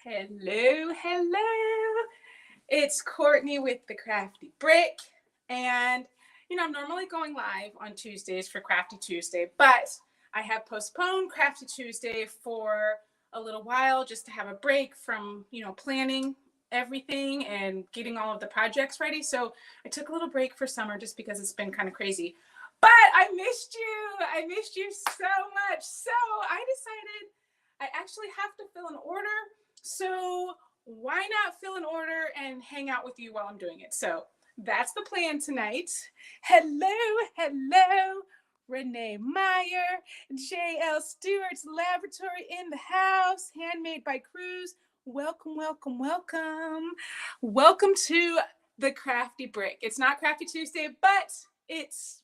Hello, hello. It's Courtney with the Crafty Brick. And, I'm normally going live on Tuesdays for Crafty Tuesday, but I have postponed Crafty Tuesday for a little while just to have a break from, planning everything and getting all of the projects ready. So I took a little break for summer just because it's been kind of crazy. But I missed you. I missed you so much. So I decided I actually have to fill an order. So why not fill an order and hang out with you while I'm doing it? So that's the plan tonight. Hello, hello. Renee Meyer, J.L. Stewart's Laboratory in the house, handmade by Cruz. Welcome, welcome, welcome. Welcome to the Crafty Brick. It's not Crafty Tuesday, but it's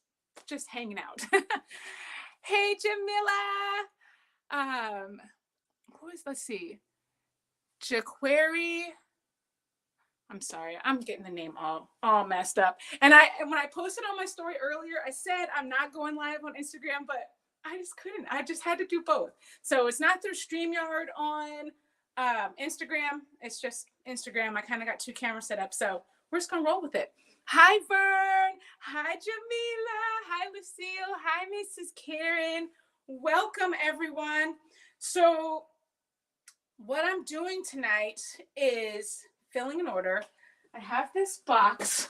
just hanging out. Hey, Jamila. Let's see. Jaquari. I'm sorry, I'm getting the name all messed up. And when I posted on my story earlier, I said I'm not going live on Instagram, but I just couldn't. I just had to do both. So it's not through StreamYard on Instagram. It's just Instagram. I kind of got two cameras set up, so we're just gonna roll with it. Hi, Vern. Hi, Jamila. Hi, Lucille. Hi, Mrs. Karen. Welcome, everyone. So what I'm doing tonight is filling an order. I have this box.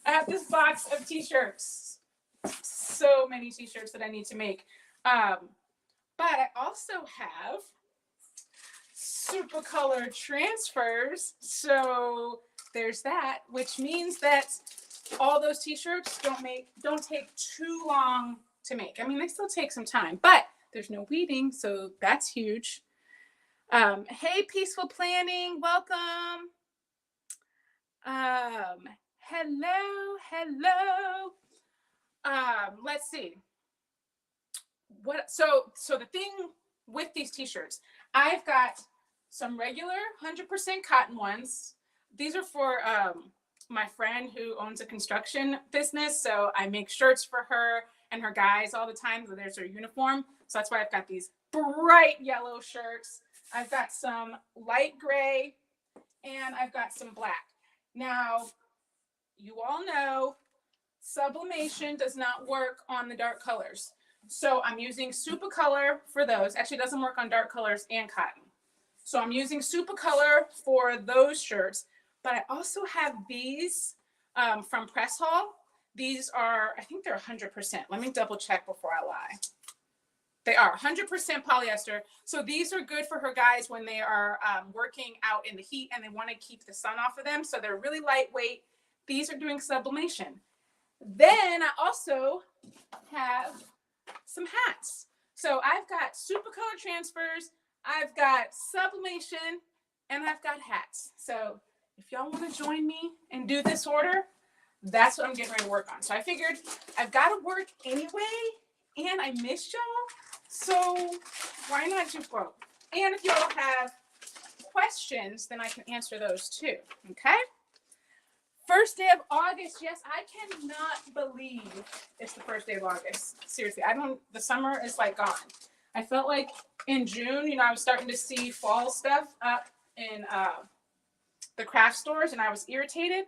I have this box of t-shirts. So many t-shirts that I need to make. But I also have Supacolor transfers. So there's that, which means that all those t-shirts don't take too long to make. I mean, they still take some time, but there's no weeding, so that's huge. Hey, Peaceful Planning, welcome. Hello. Let's see. So the thing with these t-shirts, I've got some regular 100% cotton ones. These are for my friend who owns a construction business, so I make shirts for her and her guys all the time. So there's their uniform. So that's why I've got these bright yellow shirts. I've got some light gray, and I've got some black. Now, you all know sublimation does not work on the dark colors. So I'm using Supacolor for those. Actually, it doesn't work on dark colors and cotton. So I'm using Supacolor for those shirts. But I also have these from Press Hall. These are, I think they're 100%. Let me double check before I lie. They are 100% polyester. So these are good for her guys when they are working out in the heat and they want to keep the sun off of them. So they're really lightweight. These are doing sublimation. Then I also have some hats. So I've got Supacolor transfers, I've got sublimation, and I've got hats. So if y'all want to join me and do this order, that's what I'm getting ready to work on. So I figured I've got to work anyway, and I missed y'all. So why not do both? And if y'all have questions, then I can answer those too, okay? First day of August. Yes, I cannot believe it's the first day of August. Seriously, the summer is like gone. I felt like in June, I was starting to see fall stuff up in the craft stores, and I was irritated.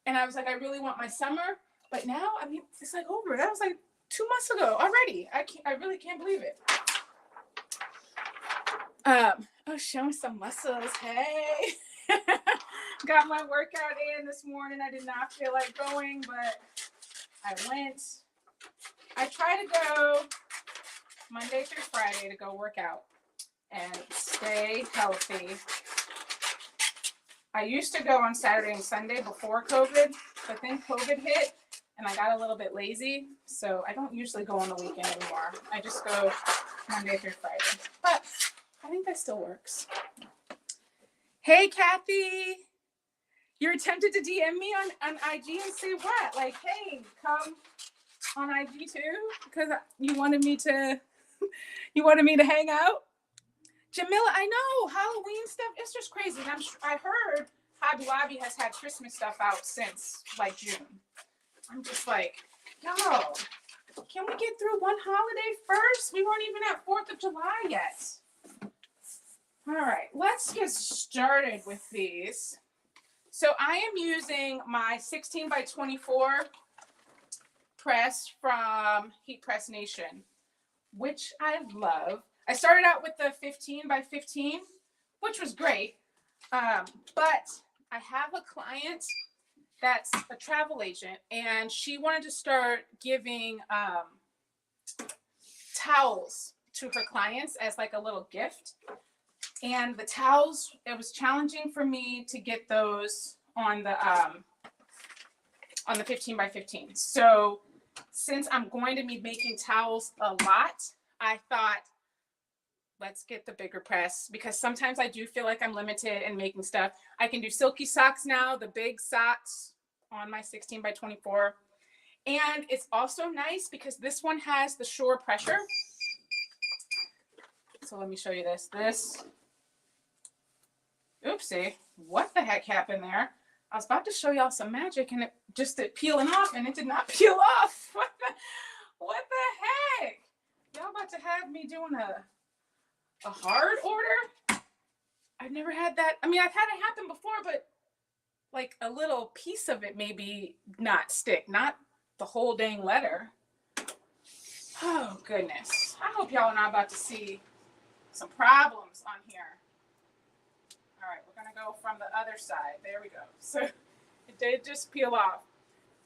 And I was like, I really want my summer. But now, I mean, it's like over. That was like 2 months ago already. I really can't believe it. Showing some muscles. Hey. Got my workout in this morning. I did not feel like going, but I went. I try to go Monday through Friday to go work out and stay healthy. I used to go on Saturday and Sunday before COVID, but then COVID hit and I got a little bit lazy. So I don't usually go on the weekend anymore. I just go Monday through Friday. But I think that still works. Hey, Kathy. You're tempted to DM me on IG and say what? Like, hey, come on IG too? Because you wanted me to hang out? Jamila, I know, Halloween stuff, it's just crazy. And I heard Hobby Lobby has had Christmas stuff out since like June. I'm just like, yo, can we get through one holiday first? We weren't even at 4th of July yet. All right, let's get started with these. So I am using my 16 by 24 press from Heat Press Nation, which I love. I started out with the 15 by 15, which was great. But I have a client that's a travel agent, and she wanted to start giving towels to her clients as like a little gift. And the towels, it was challenging for me to get those on the 15 by 15. So since I'm going to be making towels a lot, I thought, let's get the bigger press, because sometimes I do feel like I'm limited in making stuff. I can do silky socks now, the big socks on my 16 by 24. And it's also nice because this one has the shore pressure. So let me show you this. Oopsie, what the heck happened there? I was about to show y'all some magic and it just peeling off, and it did not peel off. What the heck? Y'all about to have me doing a hard order? I've never had that. I mean, I've had it happen before, but like a little piece of it maybe not stick, not the whole dang letter. Oh, goodness. I hope y'all are not about to see some problems on here. All right, we're going to go from the other side. There we go. So it did just peel off.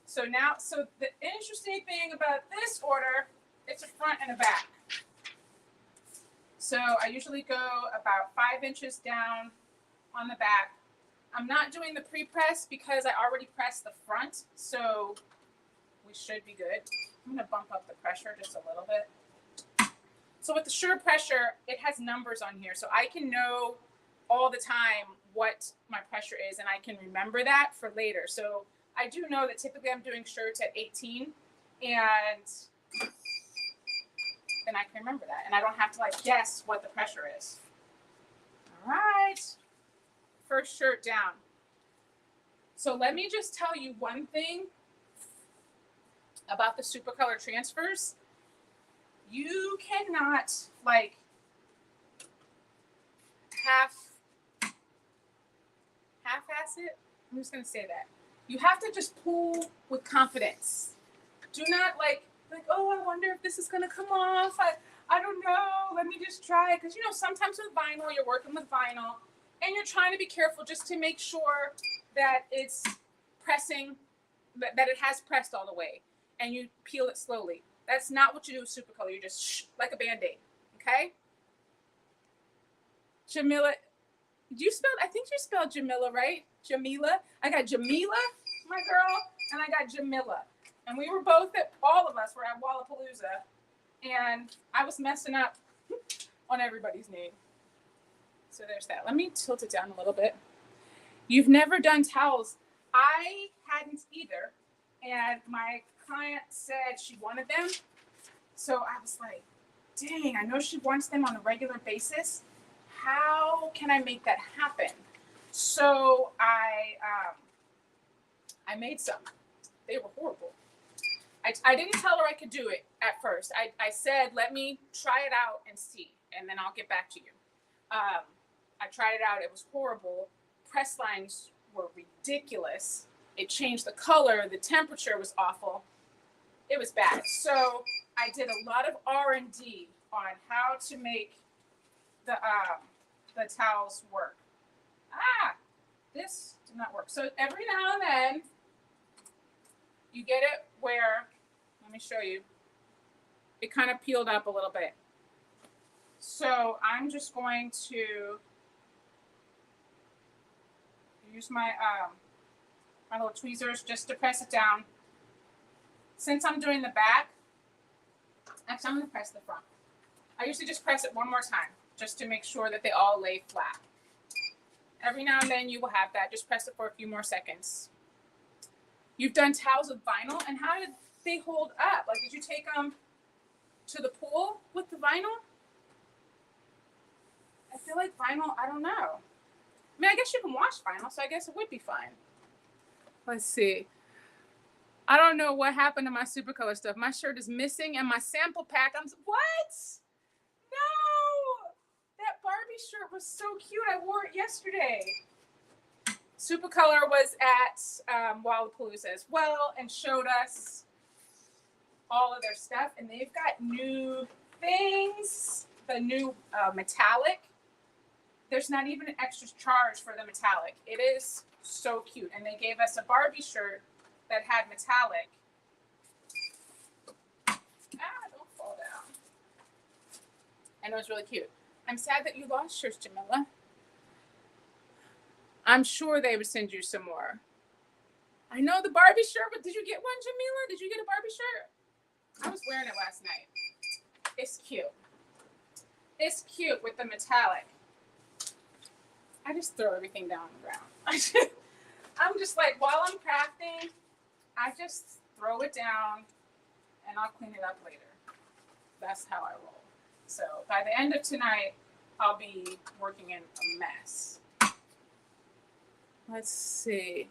So now, so the interesting thing about this order, it's a front and a back. So I usually go about 5 inches down on the back. I'm not doing the pre-press because I already pressed the front, so we should be good. I'm going to bump up the pressure just a little bit. So with the sure pressure, it has numbers on here, so I can know all the time what my pressure is, and I can remember that for later. So I do know that typically I'm doing shirts at 18, and then I can remember that, and I don't have to like guess what the pressure is. All right, first shirt down. So let me just tell you one thing about the Supacolor transfers. You cannot like half-ass it. I'm just gonna say that. You have to just pull with confidence. Do not like, oh, I wonder if this is gonna come off. I don't know. Let me just try it. Because you know, sometimes with vinyl, you're working with vinyl, and you're trying to be careful just to make sure that it's pressing, that it has pressed all the way, and you peel it slowly. That's not what you do with Supacolor. You just like a Band-Aid, okay? Jamila, I think you spelled Jamila, right? Jamila. I got Jamila, my girl, and I got Jamila. And we were both all of us were at Wallapalooza, and I was messing up on everybody's name. So there's that. Let me tilt it down a little bit. You've never done towels. I hadn't either. And my client said she wanted them. So I was like, dang, I know she wants them on a regular basis. How can I make that happen? So I made some. They were horrible. I didn't tell her I could do it at first. I said, let me try it out and see, and then I'll get back to you. I tried it out. It was horrible. Press lines were ridiculous. It changed the color. The temperature was awful. It was bad. So I did a lot of R&D on how to make the towels work. This did not work. So every now and then, you get it where, let me show you, it kind of peeled up a little bit. So I'm just going to use my my little tweezers just to press it down. Since I'm doing the back, actually I'm going to press the front. I usually just press it one more time just to make sure that they all lay flat. Every now and then you will have that. Just press it for a few more seconds. You've done towels with vinyl, and how did they hold up? Like, did you take them to the pool with the vinyl? I feel like vinyl, I don't know. I mean, I guess you can wash vinyl, so I guess it would be fine. Let's see. I don't know what happened to my Supacolor stuff. My shirt is missing, and my sample pack, what? No! That Barbie Barbie shirt was so cute. I wore it yesterday. Supacolor was at Wallapalooza as well and showed us all of their stuff. And they've got new things. The new metallic. There's not even an extra charge for the metallic. It is so cute. And they gave us a Barbie shirt that had metallic. Don't fall down. And it was really cute. I'm sad that you lost yours, Jamila. I'm sure they would send you some more. I know the Barbie shirt, but did you get one, Jamila? Did you get a Barbie shirt? I was wearing it last night. It's cute. It's cute with the metallic. I just throw everything down on the ground. I'm just like, while I'm crafting, I just throw it down and I'll clean it up later. That's how I roll. So by the end of tonight, I'll be working in a mess. Let's see.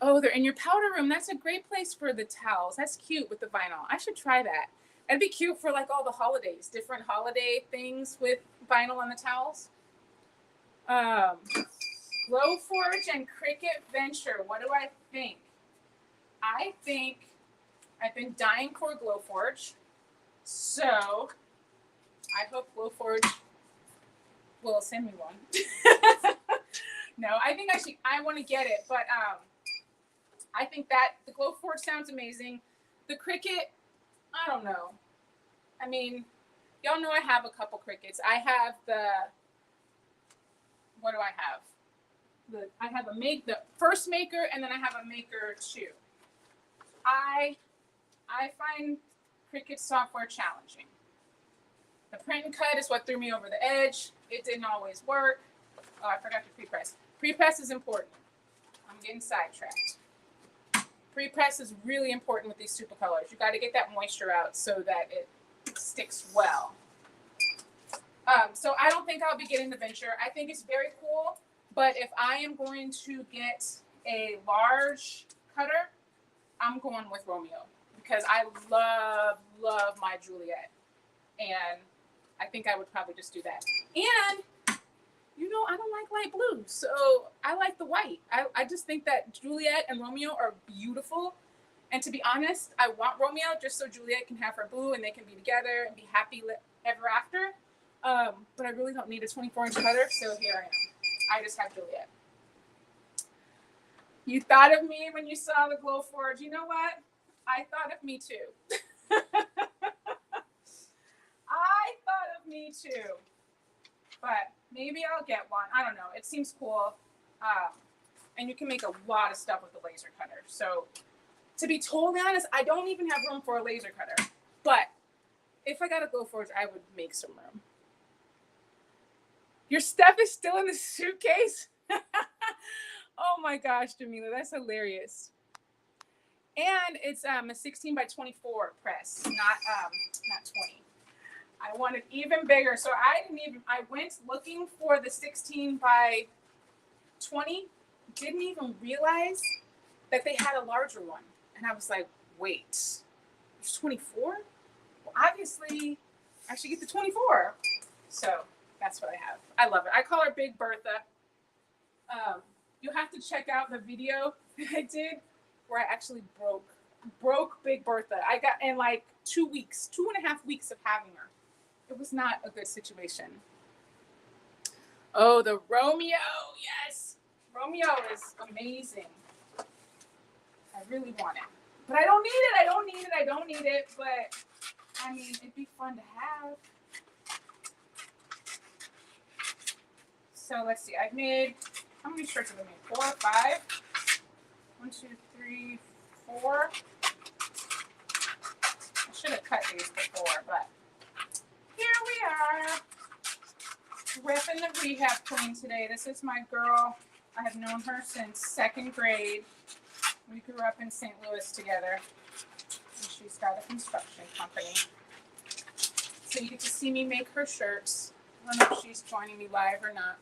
Oh, they're in your powder room. That's a great place for the towels. That's cute with the vinyl. I should try that. It'd be cute for like all the holidays, different holiday things with vinyl on the towels. Glowforge and Cricut Venture. What do I think? I think I've been dying for a Glowforge. So I hope Glowforge will send me one. No, I think I want to get it, but I think that the Glowforge sounds amazing. The Cricut, I don't know. I mean, y'all know I have a couple Cricuts. I have what do I have? I have the first maker, and then I have a maker 2. I find Cricut software challenging. The print and cut is what threw me over the edge. It didn't always work. Oh, I forgot to pre-press. Pre-press is important. I'm getting sidetracked. Pre-press is really important with these Supacolors. You got to get that moisture out so that it sticks well. So I don't think I'll be getting the Venture. I think it's very cool, but if I am going to get a large cutter, I'm going with Romeo because I love my Juliet, and I think I would probably just do that. And you know, I don't like light blue, so I like the white. I just think that Juliet and Romeo are beautiful. And to be honest, I want Romeo just so Juliet can have her boo and they can be together and be happy ever after. But I really don't need a 24-inch cutter, so here I am. I just have Juliet. You thought of me when you saw the Glowforge. You know what? I thought of me too. I thought of me too. But maybe I'll get one. I don't know. It seems cool. And you can make a lot of stuff with the laser cutter. So to be totally honest, I don't even have room for a laser cutter. But if I got a Glowforge, I would make some room. Your stuff is still in the suitcase? Oh my gosh, Jamila, that's hilarious. And it's a 16 by 24 press, not 20. I wanted even bigger, so I went looking for the 16 by 20, didn't even realize that they had a larger one. And I was like, wait, there's 24? Well, obviously, I should get the 24. So that's what I have. I love it. I call her Big Bertha. You'll have to check out the video that I did where I actually broke Big Bertha. I got in like 2 weeks, 2.5 weeks of having her. It was not a good situation. Oh, the Romeo. Yes. Romeo is amazing. I really want it. But I don't need it. I don't need it. But, I mean, it'd be fun to have. So, let's see. I've made, how many shirts have I made? 4 or 5? 1, 2, 3, 4. I should have cut these before, but here we are. Repping the rehab queen today. This is my girl. I have known her since 2nd grade. We grew up in St. Louis together. And she's got a construction company. So you get to see me make her shirts. I don't know if she's joining me live or not.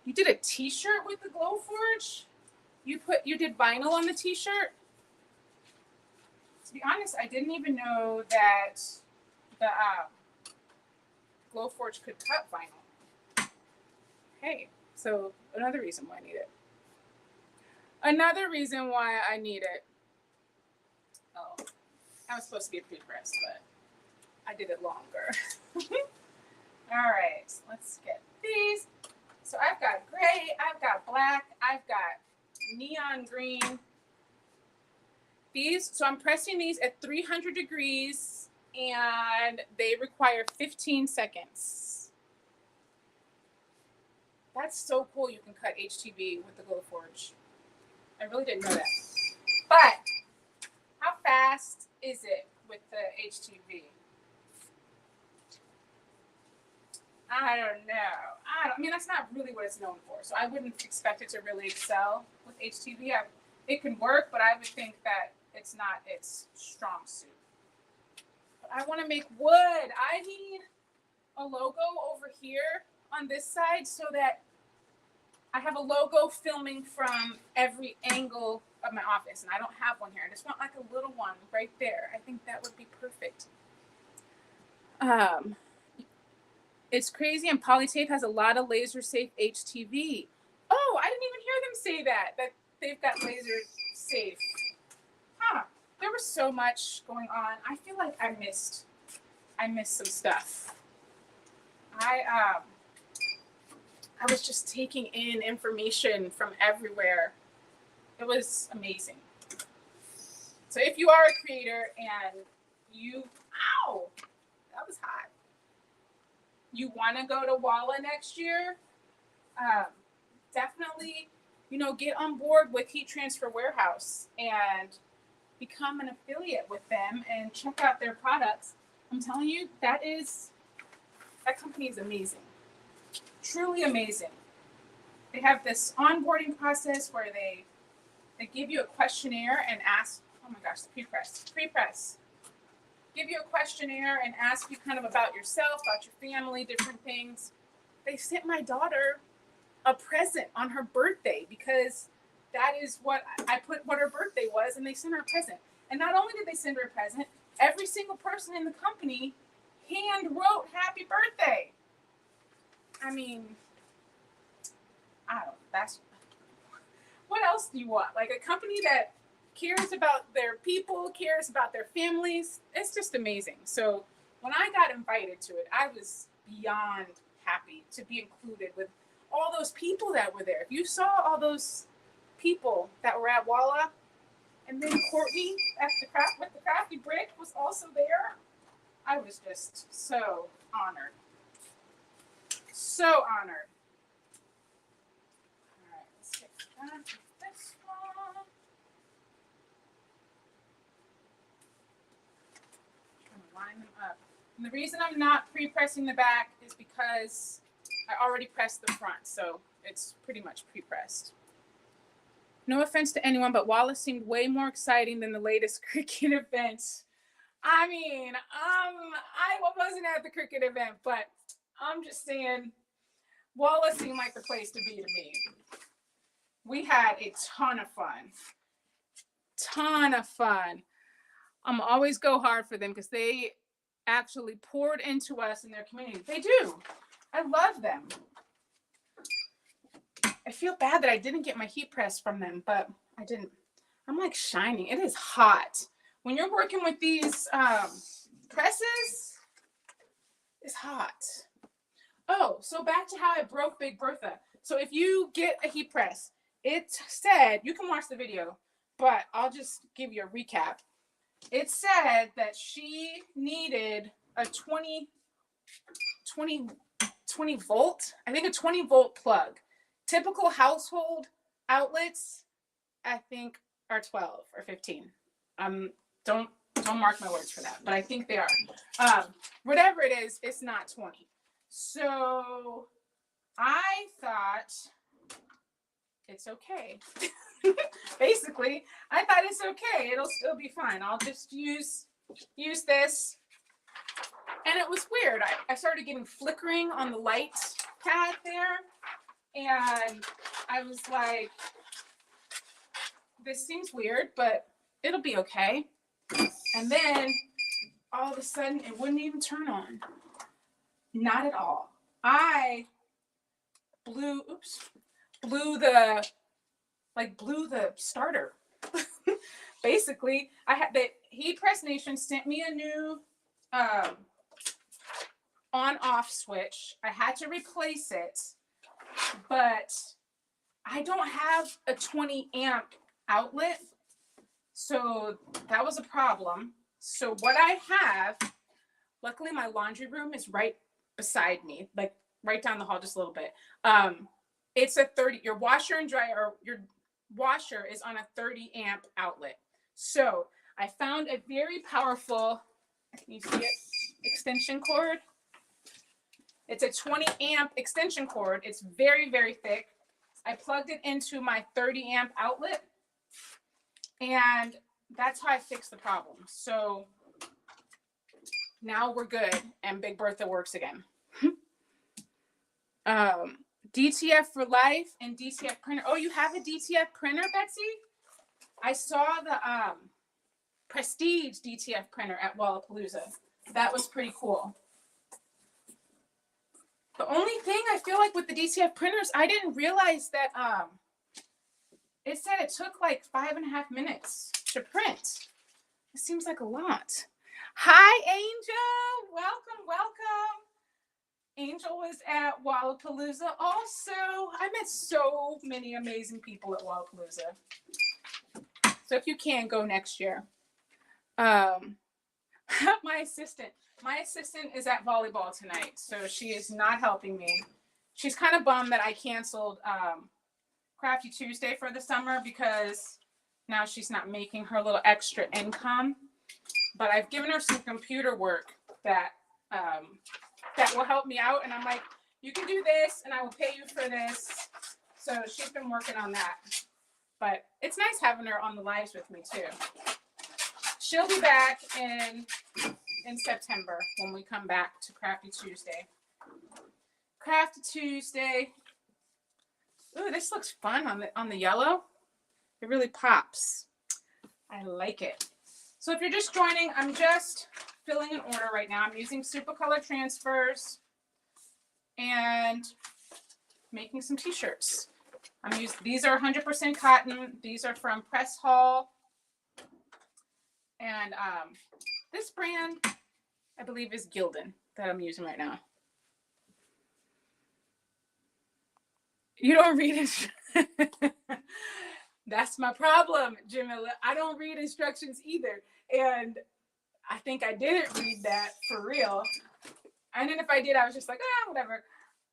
You did a t-shirt with the Glowforge? You did vinyl on the t-shirt? To be honest, I didn't even know that Glowforge could cut vinyl. Hey, so another reason why I need it. Another reason why I need it. Oh, I was supposed to be a pre-press, but I did it longer. All right, let's get these. So I've got gray, I've got black, I've got neon green. These, so I'm pressing these at 300 degrees and they require 15 seconds. That's so cool. You can cut HTV with the Glowforge. I really didn't know that. But how fast is it with the HTV? I don't know. I mean, that's not really what it's known for. So I wouldn't expect it to really excel with HTV. It can work, but I would think that it's not its strong suit. But I want to make wood. I need a logo over here on this side so that I have a logo filming from every angle of my office. And I don't have one here. I just want like a little one right there. I think that would be perfect. It's crazy, and Polytape has a lot of laser safe HTV. Oh, I didn't even hear them say that they've got laser safe. Huh. There was so much going on. I feel like I missed some stuff. I was just taking in information from everywhere. It was amazing. So if you are a creator and you, ow, that was hot. You want to go to Walla next year, definitely, get on board with Heat Transfer Warehouse and become an affiliate with them and check out their products. I'm telling you, that company is amazing. Truly amazing. They have this onboarding process where they give you a questionnaire and ask, oh my gosh, the pre-press. Give you a questionnaire and ask you kind of about yourself, about your family, different things. They sent my daughter a present on her birthday because that is what I put what her birthday was, and they sent her a present. And not only did they send her a present, every single person in the company hand wrote happy birthday. I mean, I don't know. That's, what else do you want? Like a company that cares about their people, cares about their families. It's just amazing. So when I got invited to it, I was beyond happy to be included with all those people that were there. If you saw all those people that were at Walla, and then Courtney with the Crafty Brick was also there, I was just so honored. So honored. All right, let's get that to this one. Line them up. And the reason I'm not pre-pressing the back is because I already pressed the front, so it's pretty much pre-pressed. No offense to anyone, but Wallace seemed way more exciting than the latest cricket event. I mean, I wasn't at the cricket event, but I'm just saying Wallace seemed like the place to be to me. We had a ton of fun. Ton of fun. I'm always go hard for them because they actually poured into us in their community. They do. I love them. I feel bad that I didn't get my heat press from them, but I didn't. I'm like shining. It is hot. When you're working with these presses, it's hot. Oh, so back to how I broke Big Bertha. So if you get a heat press, it said, you can watch the video, but I'll just give you a recap. It said that she needed a 20 volt, I think a 20 volt plug. Typical household outlets, I think, are 12 or 15. Don't mark my words for that, but I think they are. Whatever it is, it's not 20. So I thought it's okay. Basically, I thought it's okay. It'll still be fine. I'll just use this. And it was weird. I started getting flickering on the light pad there. And I was like, this seems weird, but it'll be okay. And then all of a sudden, it wouldn't even turn on. Not at all. I blew the starter. Basically, I had the Heat Press Nation sent me a new on-off switch. I had to replace it, but I don't have a 20 amp outlet, so that was a problem. So what I have, luckily my laundry room is right beside me, like right down the hall just a little bit. It's a 30, your washer and dryer, or your washer is on a 30 amp outlet. So I found a very powerful, can you see it, extension cord. It's a 20 amp extension cord. It's very, very thick. I plugged it into my 30 amp outlet, and that's how I fixed the problem. So now we're good, and Big Bertha works again. DTF for life and DTF printer. Oh, you have a DTF printer, Betsy? I saw the Prestige DTF printer at Wallapalooza. That was pretty cool. The only thing I feel like with the DTF printers, I didn't realize that it said it took like 5.5 minutes to print. It seems like a lot. Hi, Angel. Welcome, welcome. Angel was at Wallapalooza also. I met so many amazing people at Wallapalooza. So if you can, go next year. My assistant is at volleyball tonight, so she is not helping me. She's kind of bummed that I canceled Crafty Tuesday for the summer because now she's not making her little extra income. But I've given her some computer work that will help me out, and I'm like, you can do this, and I will pay you for this. So she's been working on that. But it's nice having her on the lives with me too. She'll be back in September when we come back to Crafty Tuesday. Crafty Tuesday. Ooh, this looks fun on the yellow. It really pops. I like it. So if you're just joining, I'm just filling an order right now. I'm using Supacolor transfers and making some t-shirts. These are 100% cotton. These are from Press Hall. And this brand, I believe, is Gildan that I'm using right now. You don't read it. That's my problem, Jamila. I don't read instructions either. And I think I didn't read that for real. And then if I did, I was just like, whatever.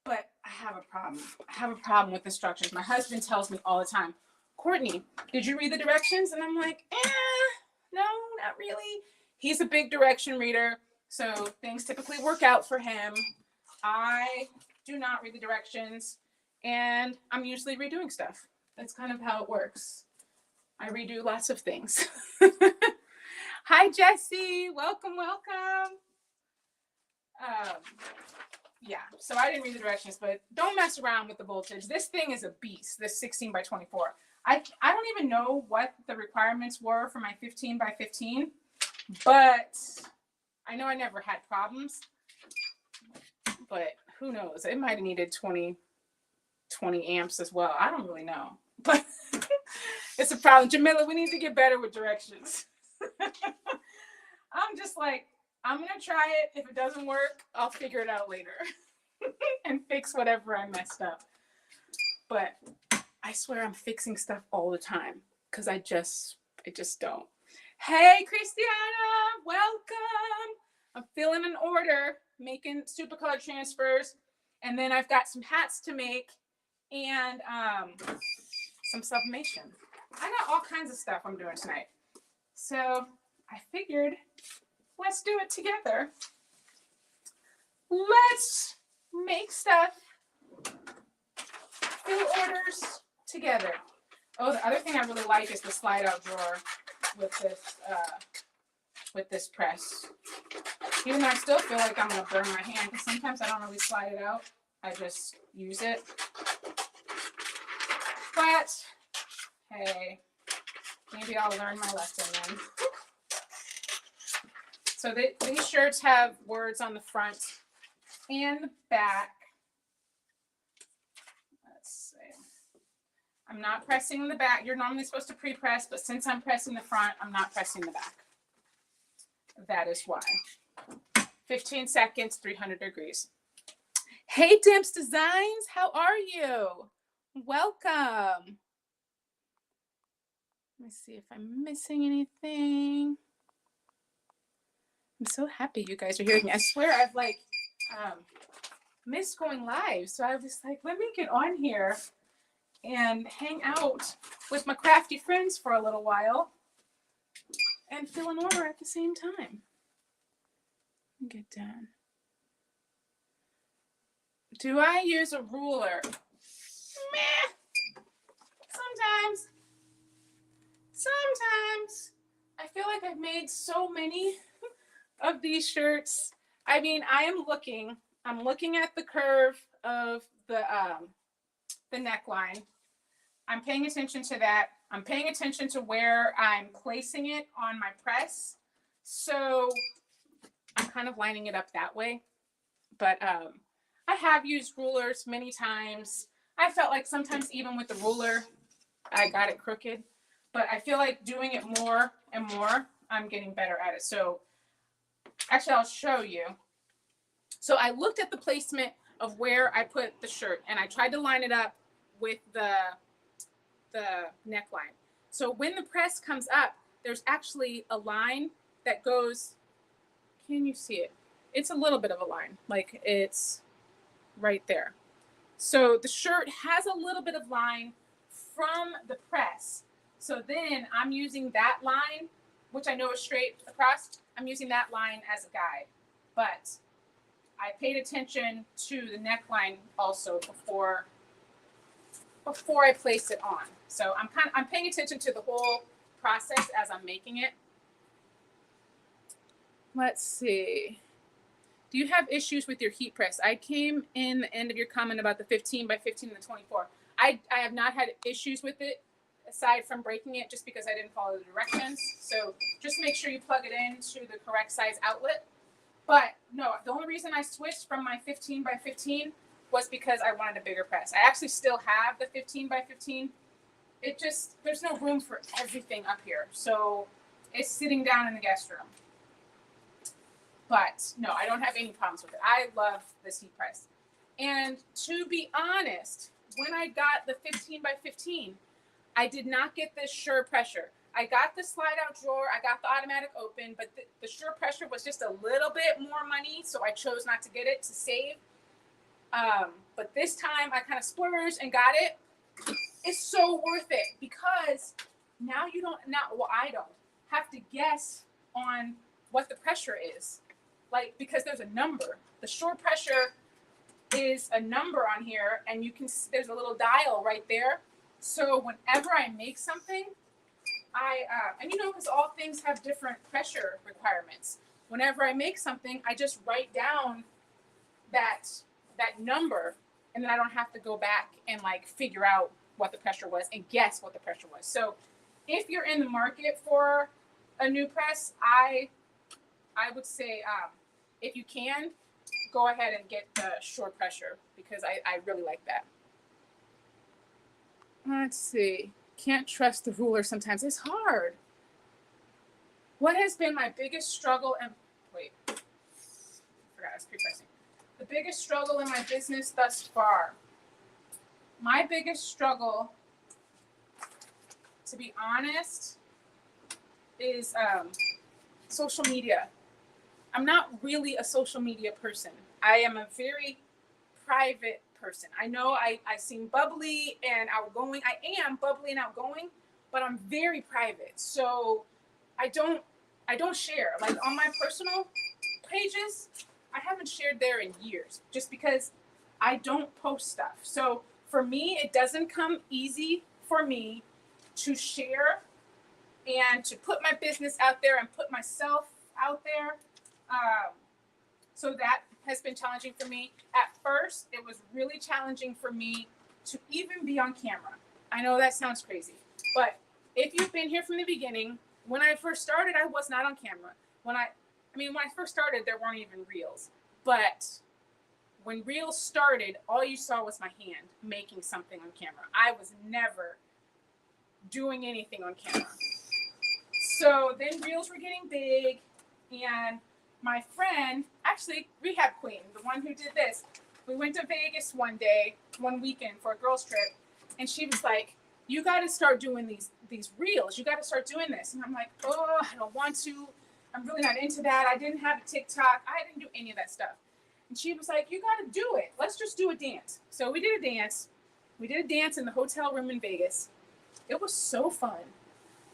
But I have a problem. I have a problem with instructions. My husband tells me all the time, Courtney, did you read the directions? And I'm like, no, not really. He's a big direction reader, so things typically work out for him. I do not read the directions, and I'm usually redoing stuff. That's kind of how it works. I redo lots of things. Hi, Jessie. Welcome, welcome. Yeah, so I didn't read the directions, but don't mess around with the voltage. This thing is a beast, this 16 by 24. I don't even know what the requirements were for my 15 by 15, but I know I never had problems. But who knows? It might have needed 20 amps as well. I don't really know. But it's a problem. Jamila, we need to get better with directions. I'm just like, I'm going to try it. If it doesn't work, I'll figure it out later and fix whatever I messed up. But I swear I'm fixing stuff all the time because I just don't. Hey, Christiana, welcome. I'm filling an order, making Supacolor transfers, and then I've got some hats to make and some sublimation. I got all kinds of stuff I'm doing tonight. So I figured, let's do it together. Let's make stuff, fill orders together. Oh, the other thing I really like is the slide out drawer with this press. Even though I still feel like I'm gonna burn my hand because sometimes I don't really slide it out. I just use it. But hey, maybe I'll learn my lesson then. So these shirts have words on the front and the back. Let's see. I'm not pressing the back. You're normally supposed to pre-press, but since I'm pressing the front, I'm not pressing the back. That is why. 15 seconds, 300 degrees. Hey, Dimps Designs, how are you? Welcome. Let me see if I'm missing anything. I'm so happy you guys are hearing me. I swear I've like missed going live. So I was just like, let me get on here and hang out with my crafty friends for a little while and feel an order at the same time. Get done. Do I use a ruler? Meh. Sometimes. I feel like I've made so many of these shirts. I mean, I'm looking at the curve of the neckline. I'm paying attention to that. I'm paying attention to where I'm placing it on my press. So I'm kind of lining it up that way. But I have used rulers many times. I felt like sometimes even with the ruler, I got it crooked. But I feel like doing it more and more, I'm getting better at it. So actually, I'll show you. So I looked at the placement of where I put the shirt, and I tried to line it up with the neckline. So when the press comes up, there's actually a line that goes, can you see it? It's a little bit of a line, like it's right there. So the shirt has a little bit of line from the press. So then I'm using that line, which I know is straight across. I'm using that line as a guide. But I paid attention to the neckline also before I place it on. So I'm paying attention to the whole process as I'm making it. Let's see. Do you have issues with your heat press? I came in the end of your comment about the 15 by 15 and the 24. I have not had issues with it aside from breaking it just because I didn't follow the directions. So just make sure you plug it into the correct size outlet. But no, the only reason I switched from my 15 by 15 was because I wanted a bigger press. I actually still have the 15 by 15. It just, there's no room for everything up here. So it's sitting down in the guest room. But no, I don't have any problems with it. I love this heat press. And to be honest, when I got the 15 by 15, I did not get this sure pressure. I got the slide out drawer, I got the automatic open, but the sure pressure was just a little bit more money, so I chose not to get it to save. But this time I kind of splurged and got it. It's so worth it because now I don't have to guess on what the pressure is. Like, because there's a number. The shore pressure is a number on here, and there's a little dial right there. So whenever I make something, and because all things have different pressure requirements. Whenever I make something, I just write down that number, and then I don't have to go back and like figure out what the pressure was and guess what the pressure was. So if you're in the market for a new press, I would say if you can, go ahead and get the short pressure because I really like that. Let's see. Can't trust the ruler sometimes. It's hard. What has been my biggest struggle and wait, I forgot I was pre-pressing. The biggest struggle in my business thus far. My biggest struggle, to be honest, is social media. I'm not really a social media person. I am a very private person. I know I seem bubbly and outgoing. I am bubbly and outgoing, but I'm very private. So I don't share. Like on my personal pages, I haven't shared there in years just because I don't post stuff. So for me, it doesn't come easy for me to share and to put my business out there and put myself out there. So that has been challenging for me. At first, it was really challenging for me to even be on camera. I know that sounds crazy, but if you've been here from the beginning, when I first started, I was not on camera. When I first started, there weren't even reels. But when Reels started, all you saw was my hand making something on camera. I was never doing anything on camera. So then Reels were getting big, and my friend, actually Rehab Queen, the one who did this, we went to Vegas one weekend for a girls trip, and she was like, you got to start doing these Reels. You got to start doing this. And I'm like, oh, I don't want to. I'm really not into that. I didn't have a TikTok. I didn't do any of that stuff. And she was like, you got to do it. Let's just do a dance. So we did a dance. We did a dance in the hotel room in Vegas. It was so fun.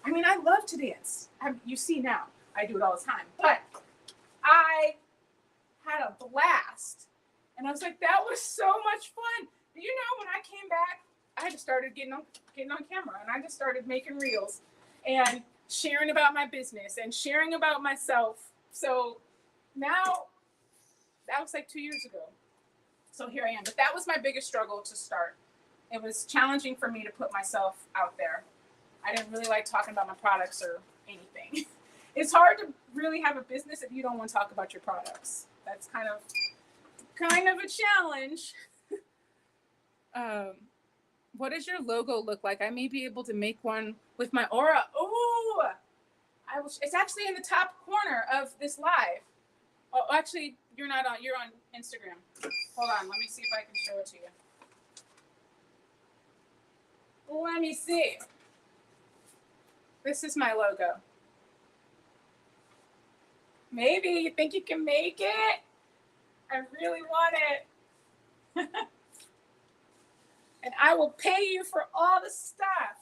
I mean, I love to dance. You see now, I do it all the time. But I had a blast. And I was like, that was so much fun. You know, when I came back, I just started getting on camera, and I just started making Reels and sharing about my business and sharing about myself. So now, that was like 2 years ago. So here I am. But that was my biggest struggle to start. It was challenging for me to put myself out there. I didn't really like talking about my products or anything. It's hard to really have a business if you don't want to talk about your products. That's kind of a challenge. What does your logo look like? I may be able to make one with my aura. Oh, it's actually in the top corner of this live. Oh, actually, you're not on. You're on Instagram. Hold on. Let me see if I can show it to you. Let me see. This is my logo. Maybe you think you can make it? I really want it. And I will pay you for all the stuff.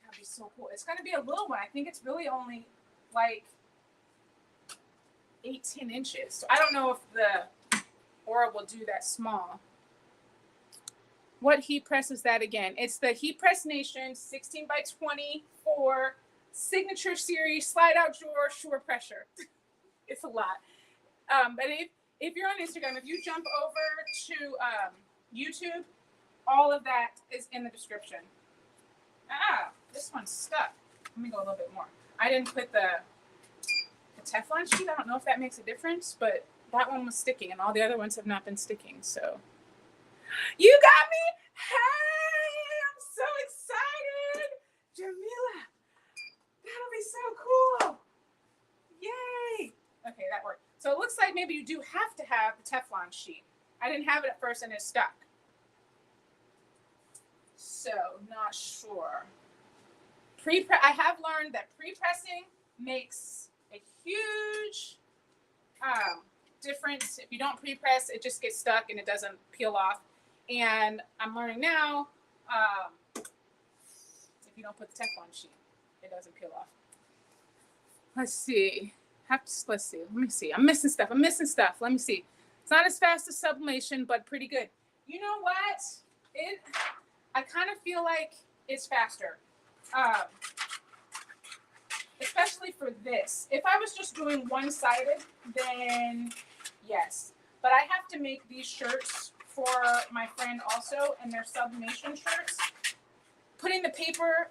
That'd be so cool. It's going to be a little one. I think it's really only like 18 inches. So I don't know if the aura will do that small. What heat press is that again? It's the Heat Press Nation 16 by 24 signature series slide out drawer sure pressure. It's a lot. But if you're on Instagram, if you jump over to YouTube, all of that is in the description. This one's stuck. Let me go a little bit more. I didn't put the Teflon sheet. I don't know if that makes a difference, but that one was sticking, and all the other ones have not been sticking. So you got me. Hey, I'm so excited, Jamila. That'll be so cool. Yay. Okay, that worked. So it looks like maybe you do have to have the Teflon sheet. I didn't have it at first and it stuck. So, not sure. I have learned that pre-pressing makes a huge difference. If you don't pre-press, it just gets stuck and it doesn't peel off. And I'm learning now, if you don't put the Teflon sheet, it doesn't peel off. Let's see. Let's see. Let me see. I'm missing stuff. Let me see. It's not as fast as Sublimation, but pretty good. You know what? I kind of feel like it's faster. Especially for this. If I was just doing one-sided, then yes. But I have to make these shirts for my friend also, and they're Sublimation shirts. Putting the paper,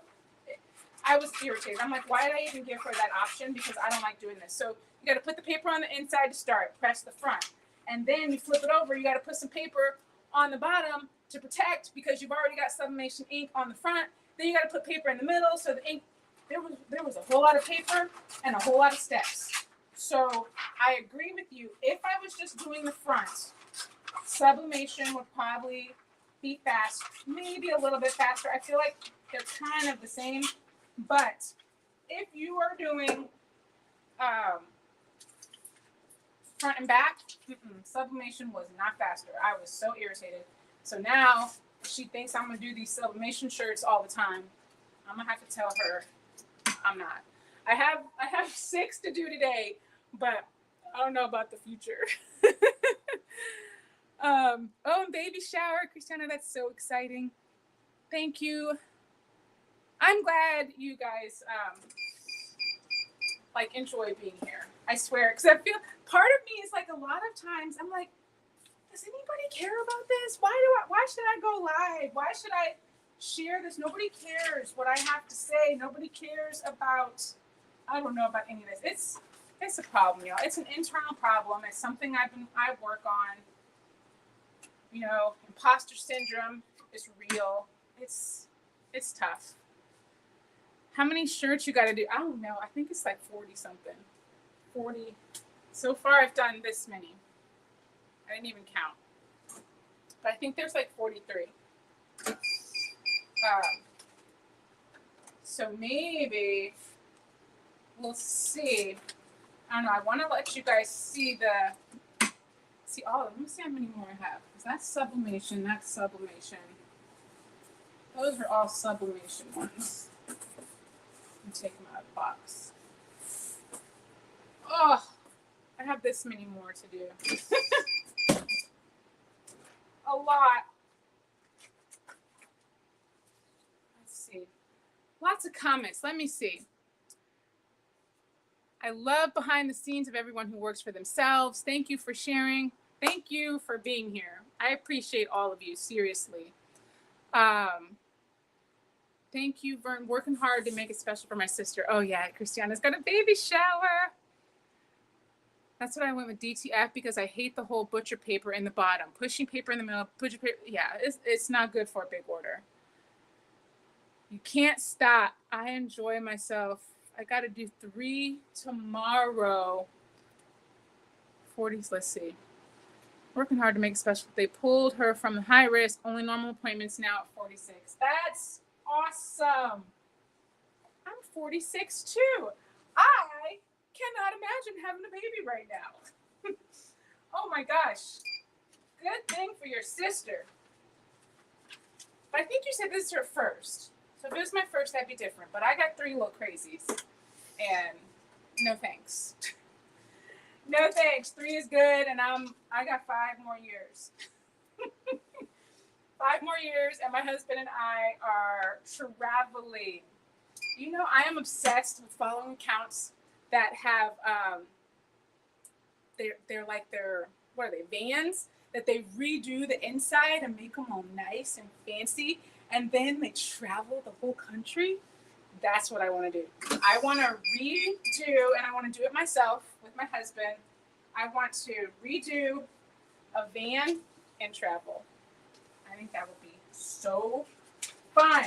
I was irritated. I'm like, why did I even give her that option? Because I don't like doing this. So you got to put the paper on the inside to start. Press the front. And then you flip it over. You got to put some paper on the bottom to protect because you've already got Sublimation ink on the front. Then you got to put paper in the middle. So the ink, there was a whole lot of paper and a whole lot of steps. So I agree with you. If I was just doing the front, Sublimation would probably be fast, maybe a little bit faster. I feel like they're kind of the same. But if you are doing front and back, Sublimation was not faster. I was so irritated. So now she thinks I'm going to do these Sublimation shirts all the time. I'm going to have to tell her I'm not. I have 6 to do today, but I don't know about the future. And baby shower, Christiana, that's so exciting. Thank you. I'm glad you guys enjoy being here. I swear, because I feel part of me is like a lot of times I'm like, does anybody care about this? Why should I go live? Why should I share this? Nobody cares what I have to say. Nobody cares about, I don't know about any of this. It's a problem, y'all. It's an internal problem. It's something I work on. You know, imposter syndrome is real. It's tough. How many shirts you got to do? I don't know. I think it's like 40 something. 40. So far, I've done this many. I didn't even count. But I think there's like 43. So maybe we'll see. I don't know. I want to let you guys see all of them. Let me see how many more I have. That's sublimation. That's sublimation. Those are all sublimation ones. Let me take them out of the box. Oh, I have this many more to do. A lot. Let's see. Lots of comments. Let me see. I love behind the scenes of everyone who works for themselves. Thank you for sharing. Thank you for being here. I appreciate all of you, seriously. Thank you, Vern. Working hard to make it special for my sister. Oh, yeah, Christiana's got a baby shower. That's what I went with DTF because I hate the whole butcher paper in the bottom. Pushing paper in the middle, butcher paper. Yeah, it's not good for a big order. You can't stop. I enjoy myself. I got to do 3 tomorrow. 40s, let's see. Working hard to make it special. They pulled her from the high risk, only normal appointments now at 46. That's awesome. I'm 46 too. I cannot imagine having a baby right now. Oh my gosh. Good thing for your sister. But I think you said this is her first. So if it was my first, that'd be different. But I got 3 little crazies. And no thanks. No thanks. 3 is good, and I got 5 more years. 5 more years, and my husband and I are traveling. You know, I am obsessed with following accounts that have they're like their, what are they, vans that they redo the inside and make them all nice and fancy, and then they travel the whole country. That's what I want to do. I want to redo, and I want to do it myself with my husband. I want to redo a van and travel. I think that would be so fun.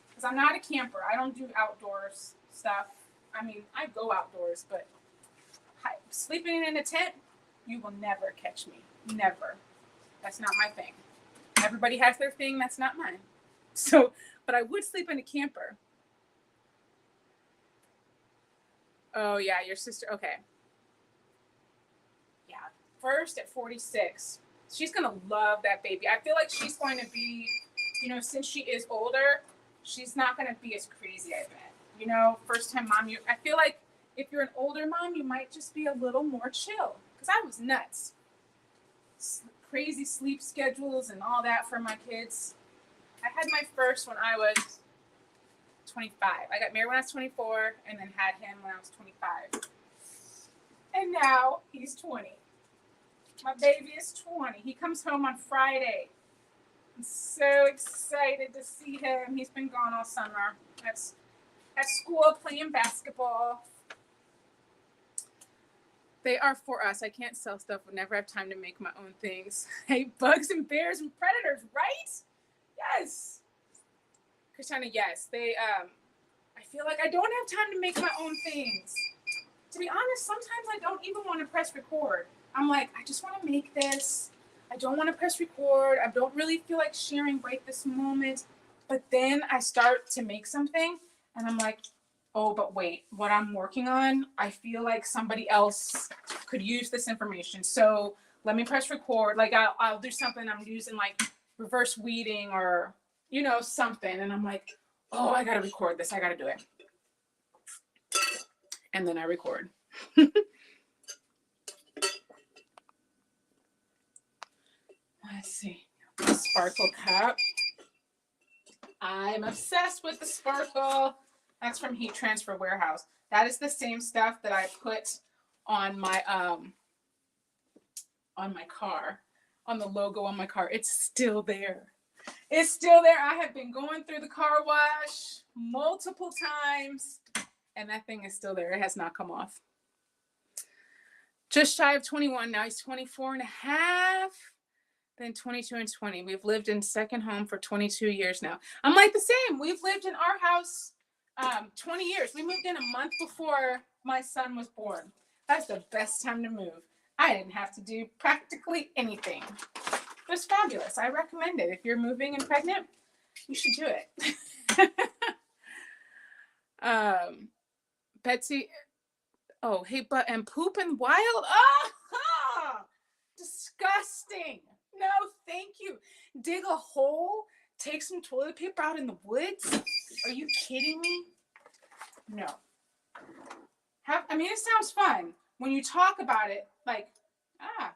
Because I'm not a camper. I don't do outdoors stuff. I mean, I go outdoors, but sleeping in a tent, you will never catch me. Never. That's not my thing. Everybody has their thing. That's not mine. So, but I would sleep in a camper. Oh, yeah, your sister. Okay. Yeah, first at 46. She's going to love that baby. I feel like she's going to be, you know, since she is older, she's not going to be as crazy, I bet. You know, first time mom, I feel like if you're an older mom, you might just be a little more chill. Because I was nuts. Crazy sleep schedules and all that for my kids. I had my first when I was 25. I got married when I was 24 and then had him when I was 25. And now he's 20. My baby is 20. He comes home on Friday. I'm so excited to see him. He's been gone all summer. That's at school playing basketball. They are for us. I can't sell stuff. Would never have time to make my own things. Hey, bugs and bears and predators, right? Yes. Christiana, yes. They, I feel like I don't have time to make my own things. To be honest, sometimes I don't even want to press record. I'm like, I just want to make this. I don't want to press record. I don't really feel like sharing right this moment. But then I start to make something and I'm like, oh, but wait, what I'm working on, I feel like somebody else could use this information. So let me press record. Like I'll do something I'm using like reverse weeding or, you know, something. And I'm like, oh, I got to record this. I got to do it. And then I record. Let's see. The sparkle cup. I'm obsessed with the sparkle. That's from Heat Transfer Warehouse. That is the same stuff that I put on my car, on the logo on my car. It's still there. It's still there. I have been going through the car wash multiple times, and that thing is still there. It has not come off. just shy of 21. Now he's 24 and a half. Then 22 and 20. We've lived in second home for 22 years now. I'm like the same. We've lived in our house 20 years. We moved in a month before my son was born. That's the best time to move. I didn't have to do practically anything. It was fabulous. I recommend it. If you're moving and pregnant, you should do it. Betsy, oh, hey, but, and poop and wild? Oh, disgusting. No, thank you. Dig a hole, take some toilet paper out in the woods? Are you kidding me? No. I mean, it sounds fun. When you talk about it, like, I'm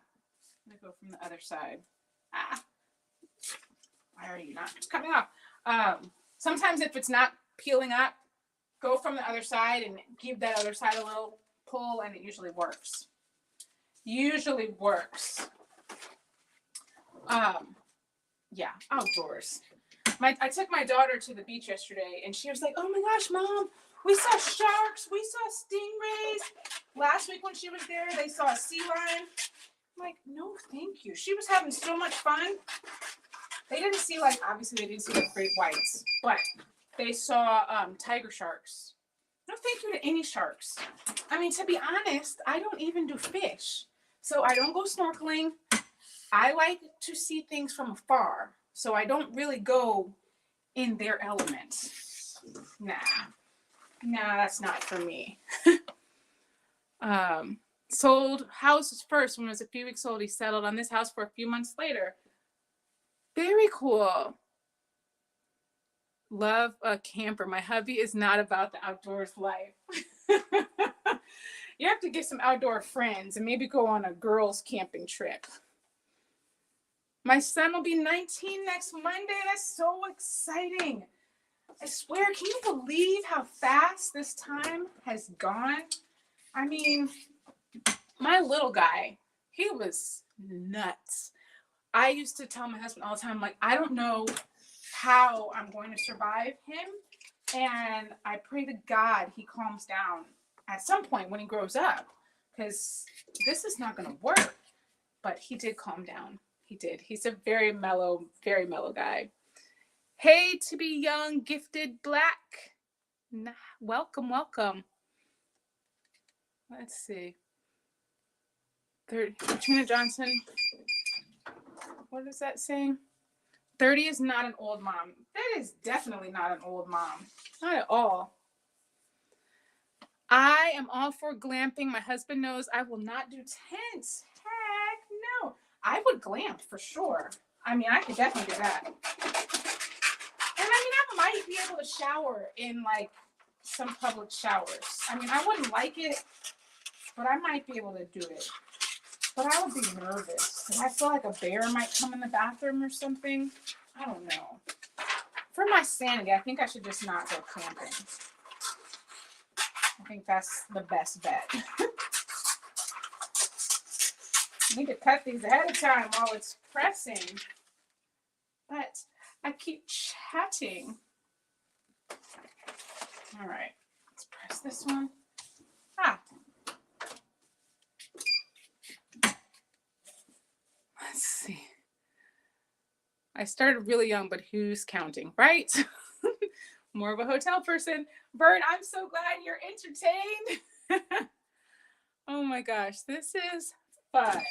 going to go from the other side. Why are you not coming off? Sometimes if it's not peeling up, go from the other side and give that other side a little pull, and it usually works. Yeah, outdoors. I took my daughter to the beach yesterday, and she was like, oh my gosh, Mom, we saw sharks, we saw stingrays. Last week when she was there, they saw a sea lion. I'm like, no, thank you. She was having so much fun. They didn't see, like, obviously they didn't see the great whites, but they saw tiger sharks. No thank you to any sharks. I mean, to be honest, I don't even do fish. So I don't go snorkeling. I like to see things from afar. So I don't really go in their element. Nah, that's not for me. Sold house first when I was a few weeks old. He settled on this house for a few months later. Very cool. Love a camper. My hubby is not about the outdoors life. You have to get some outdoor friends and maybe go on a girls' camping trip. My son will be 19 next Monday. That's so exciting. I swear, can you believe how fast this time has gone? I mean, my little guy, he was nuts. I used to tell my husband all the time, like, I don't know how I'm going to survive him. And I pray to God he calms down at some point when he grows up, because this is not going to work. But he did calm down. He did. He's a very mellow guy. Hey, to be young, gifted, black. Welcome. Let's see. Katrina Johnson. What is that saying? 30 is not an old mom. That is definitely not an old mom. Not at all. I am all for glamping. My husband knows I will not do tents. Heck no. I would glamp for sure. I mean, I could definitely do that. And I mean, I might be able to shower in like some public showers. I mean, I wouldn't like it, but I might be able to do it. But I would be nervous. I feel like a bear might come in the bathroom or something. I don't know. For my sanity, I think I should just not go camping. I think that's the best bet. I need to cut these ahead of time while it's pressing. But I keep chatting. All right. Let's press this one. Let's see. I started really young, but who's counting, right? More of a hotel person. Bert, I'm so glad you're entertained. Oh my gosh, this is fun.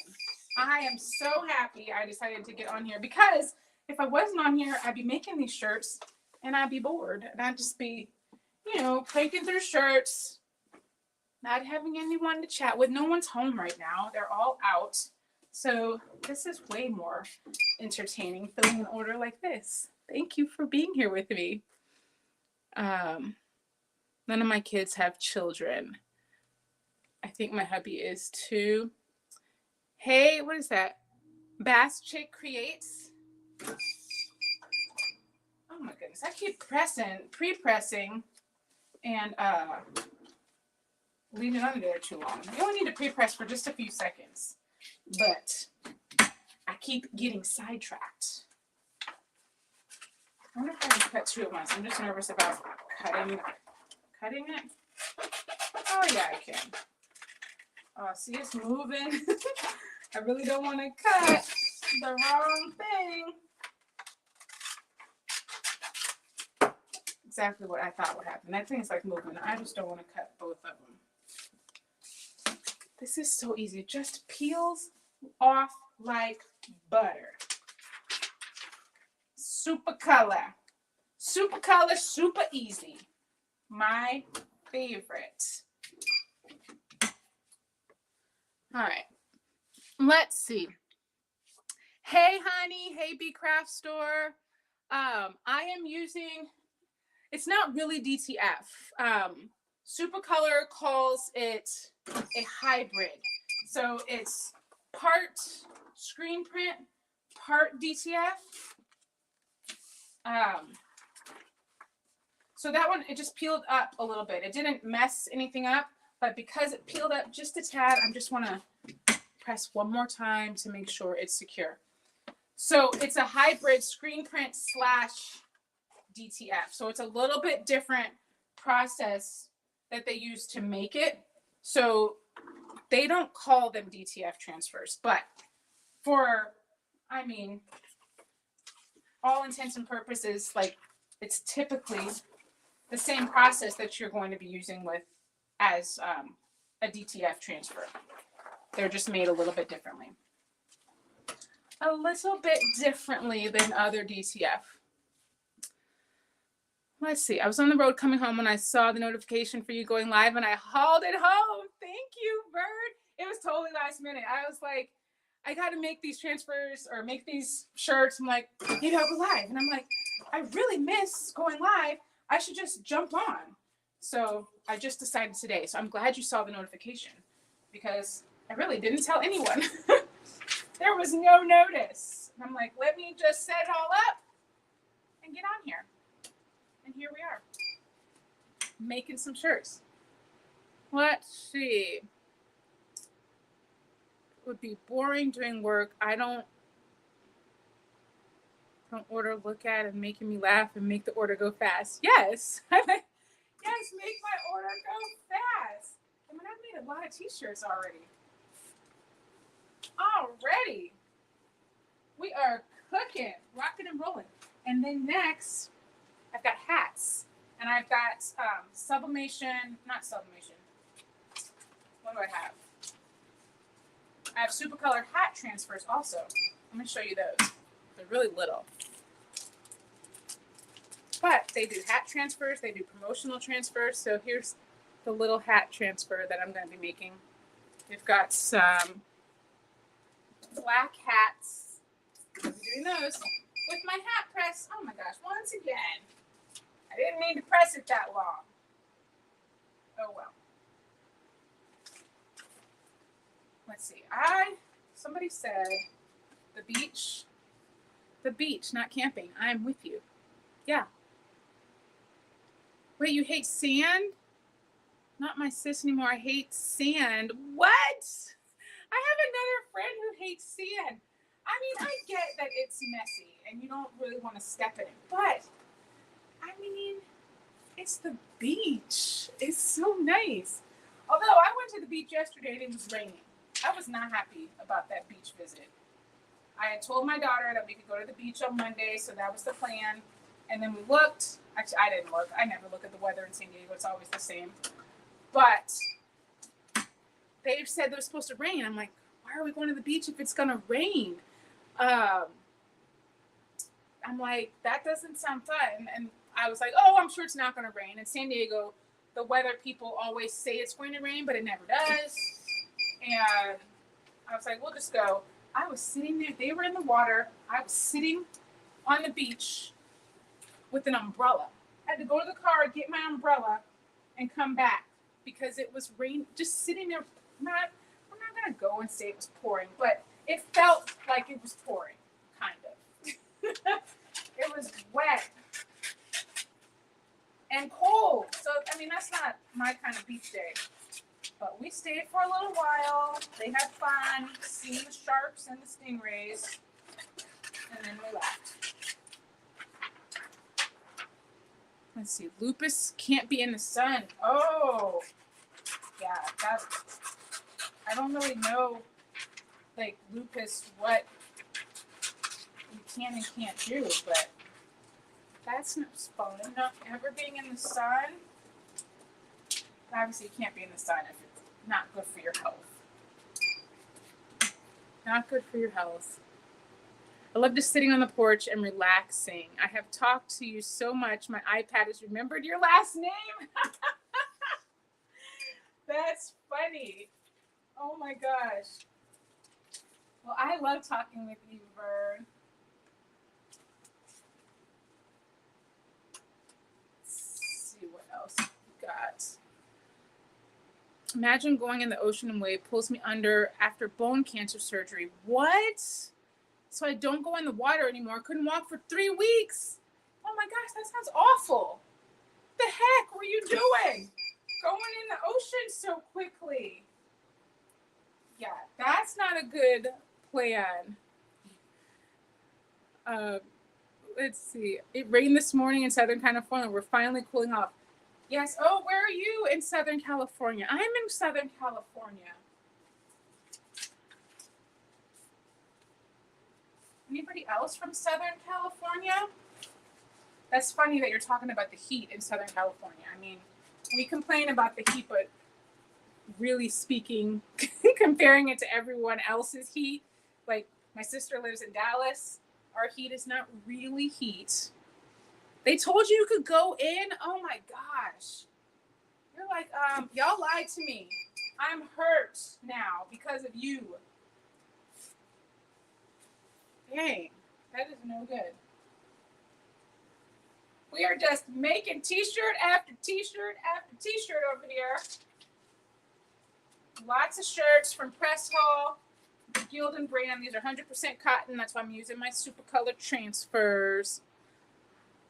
I am so happy I decided to get on here, because if I wasn't on here, I'd be making these shirts and I'd be bored. And I'd just be, cranking through shirts, not having anyone to chat with. No one's home right now. They're all out. So this is way more entertaining, filling an order like this. Thank you for being here with me. None of my kids have children. I think my hubby is too. Hey, what is that? Bass Chick Creates. Oh my goodness. I keep pre-pressing, and leaving it under there too long. You only need to pre-press for just a few seconds. But I keep getting sidetracked. I wonder if I can cut two at once. I'm just nervous about cutting it. Oh yeah, I can. See, it's moving. I really don't want to cut the wrong thing. Exactly what I thought would happen. That thing is like moving. I just don't want to cut both of them. This is so easy. It just peels off like butter. Supacolor. Supacolor, super easy. My favorite. All right. Let's see. Hey, honey. Hey, B Craft Store. I am using, it's not really DTF. Supacolor calls it a hybrid. So it's part screen print, part DTF. So that one, it just peeled up a little bit. It didn't mess anything up, but because it peeled up just a tad, I just want to press one more time to make sure it's secure. So it's a hybrid screen print / DTF. So it's a little bit different process that they use to make it. So they don't call them DTF transfers, but for, I mean, all intents and purposes, like it's typically the same process that you're going to be using with as a DTF transfer. They're just made a little bit differently. A little bit differently than other DTF. Let's see. I was on the road coming home when I saw the notification for you going live and I hauled it home. Thank you, Bird. It was totally last minute. I was like, I got to make these transfers or make these shirts. I'm like, maybe I'll go live. And I'm like, I really miss going live. I should just jump on. So I just decided today. So I'm glad you saw the notification because I really didn't tell anyone. There was no notice. And I'm like, let me just set it all up and get on here. And here we are, making some shirts. Let's see. It would be boring doing work. I don't order, look at, and making me laugh and make the order go fast. Yes. Yes, make my order go fast. I mean, I've made a lot of t-shirts already. We are cooking, rocking and rolling. And then next, I've got hats. And I've got Sublimation, not Sublimation. What do I have? I have Supacolor hat transfers also. I'm going to show you those. They're really little. But they do hat transfers. They do promotional transfers. So here's the little hat transfer that I'm going to be making. We've got some black hats. I'm doing those with my hat press. Oh my gosh, once again. I didn't mean to press it that long. Oh well. Let's see. Somebody said the beach, not camping. I'm with you. Yeah. Wait, you hate sand? Not my sis anymore. I hate sand. What? I have another friend who hates sand. I mean, I get that it's messy and you don't really want to step in it, but I mean, it's the beach. It's so nice. Although I went to the beach yesterday and it was raining. I was not happy about that beach visit. I had told my daughter that we could go to the beach on Monday, so that was the plan. And then we looked. Actually, I didn't look. I never look at the weather in San Diego. It's always the same. But they said it was supposed to rain. I'm like, why are we going to the beach if it's going to rain? I'm like, that doesn't sound fun. And I was like, oh, I'm sure it's not going to rain. In San Diego, the weather people always say it's going to rain, but it never does. And I was like, we'll just go. I was sitting there. They were in the water. I was sitting on the beach with an umbrella. I had to go to the car, get my umbrella, and come back because it was rain. Just sitting there. I'm not going to go and say it was pouring, but it felt like it was pouring, kind of. It was wet and cold. So, I mean, that's not my kind of beach day. But we stayed for a little while. They had fun seeing the sharks and the stingrays. And then we left. Let's see. Lupus can't be in the sun. Oh. Yeah, I don't really know, like, lupus, what you can and can't do, but that's not fun enough. Ever being in the sun, obviously you can't be in the sun if it's not good for your health. Not good for your health. I love just sitting on the porch and relaxing. I have talked to you so much. My iPad has remembered your last name. That's funny. Oh my gosh. Well, I love talking with you, Vern. Let's see what else we got. Imagine going in the ocean and wave pulls me under after bone cancer surgery. What? So I don't go in the water anymore. Couldn't walk for 3 weeks. Oh my gosh, that sounds awful. What the heck were you doing? Going in the ocean so quickly. Yeah, that's not a good plan. Let's see. It rained this morning in Southern California. We're finally cooling off. Yes. Oh, where are you in Southern California? I'm in Southern California. Anybody else from Southern California? That's funny that you're talking about the heat in Southern California. I mean, we complain about the heat, but really speaking, comparing it to everyone else's heat, like my sister lives in Dallas. Our heat is not really heat. They told you could go in. Oh my gosh. You're like, y'all lied to me. I'm hurt now because of you. Dang, that is no good. We are just making t-shirt after t-shirt after t-shirt over here. Lots of shirts from Press Hall, the Gildan brand. These are 100% cotton. That's why I'm using my Supacolor transfers.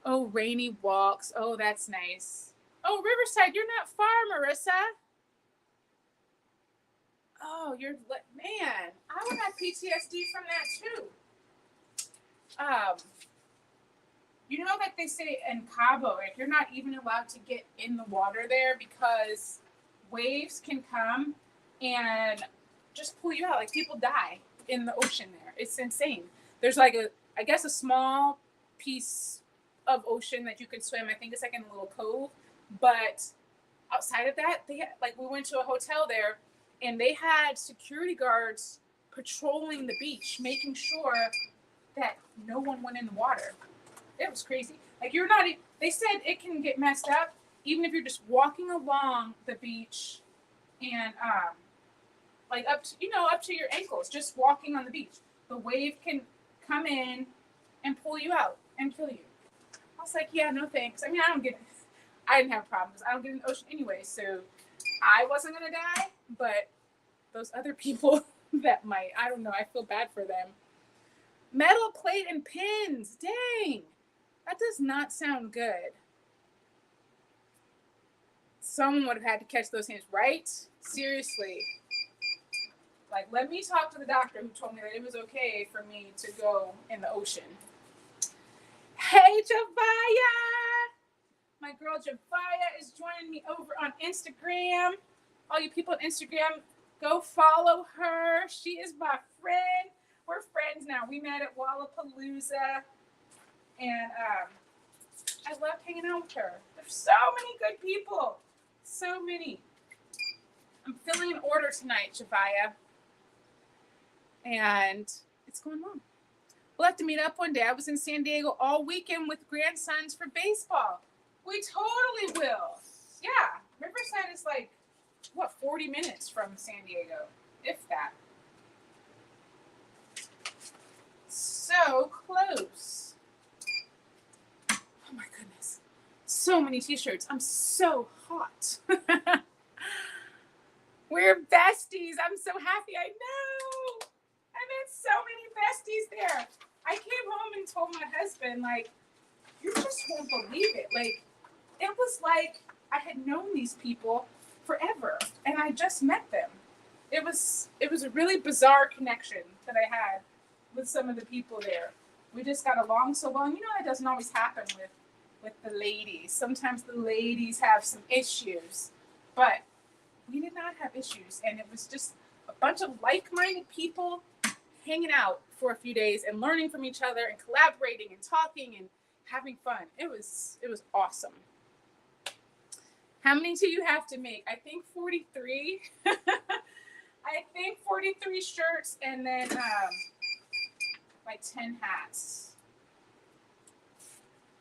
Oh, rainy walks. Oh, that's nice. Oh, Riverside, you're not far, Marissa. Oh, you're, man, I would have PTSD from that too. You know that they say in Cabo, like, you're not even allowed to get in the water there because waves can come and just pull you out. Like, people die in the ocean there. It's insane. There's like I guess a small piece of ocean that you can swim. I think it's like in a little cove. But outside of that, we went to a hotel there and they had security guards patrolling the beach, making sure that no one went in the water. It was crazy. Like, you're not, they said it can get messed up even if you're just walking along the beach and like up to your ankles, just walking on the beach. The wave can come in and pull you out and kill you. I was like, yeah, no thanks. I mean, I didn't have problems. I don't get in the ocean anyway, so I wasn't gonna die, but those other people that might, I don't know, I feel bad for them. Metal plate and pins, dang. That does not sound good. Someone would have had to catch those hands, right? Seriously. Like, let me talk to the doctor who told me that it was okay for me to go in the ocean. Hey, Javaya! My girl Javaya is joining me over on Instagram. All you people on Instagram, go follow her. She is my friend. We're friends now. We met at Wallapalooza. And I love hanging out with her. There's so many good people. So many. I'm filling an order tonight, Javaya. And it's going on. We'll have to meet up one day. I was in San Diego all weekend with grandsons for baseball. We totally will. Yeah. Riverside is like, 40 minutes from San Diego, if that. So close. Oh my goodness. So many t-shirts. I'm so hot. We're besties. I'm so happy. I know. I met so many besties there. I came home and told my husband, like, you just won't believe it. Like, it was like I had known these people forever and I just met them. It was a really bizarre connection that I had with some of the people there. We just got along so well. And you know, that doesn't always happen with the ladies. Sometimes the ladies have some issues, but we did not have issues. And it was just a bunch of like-minded people hanging out for a few days and learning from each other and collaborating and talking and having fun. It was awesome. How many do you have to make? I think 43. I think 43 shirts and then like 10 hats.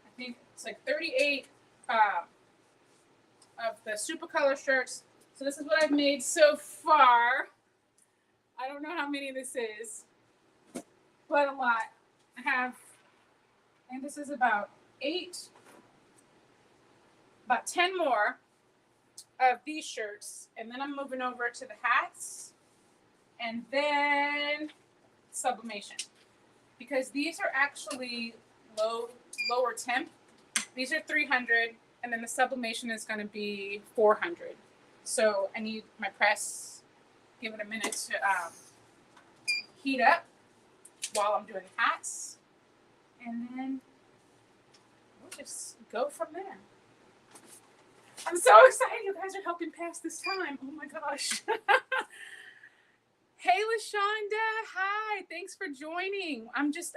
I think it's like 38 of the Supacolor shirts. So this is what I've made so far. I don't know how many this is, but a lot. I have, and this is about 10 more of these shirts. And then I'm moving over to the hats and then sublimation, because these are actually lower temp. These are 300, and then the sublimation is going to be 400. So I need my press, give it a minute to heat up while I'm doing hats, and then we'll just go from there. I'm so excited. You guys are helping pass this time. Oh my gosh. Hey, LaShonda. Hi. Thanks for joining. I'm just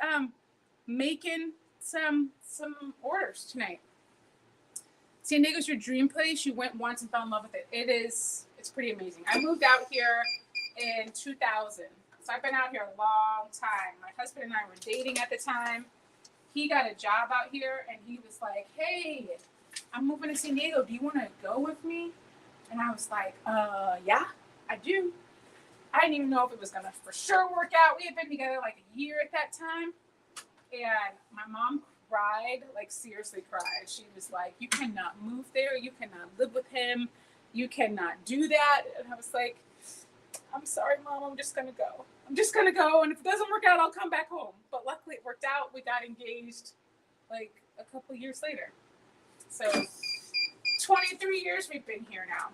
making some orders tonight. San Diego's your dream place. You went once and fell in love with it. It's pretty amazing. I moved out here in 2000. So I've been out here a long time. My husband and I were dating at the time. He got a job out here and he was like, hey, I'm moving to San Diego. Do you want to go with me? And I was like, yeah, I do. I didn't even know if it was going to for sure work out. We had been together like a year at that time. And my mom cried, like seriously cried. She was like, you cannot move there. You cannot live with him. You cannot do that. And I was like, I'm sorry, Mom. I'm just going to go. I'm just going to go. And if it doesn't work out, I'll come back home. But luckily it worked out. We got engaged like a couple years later. So 23 years we've been here now.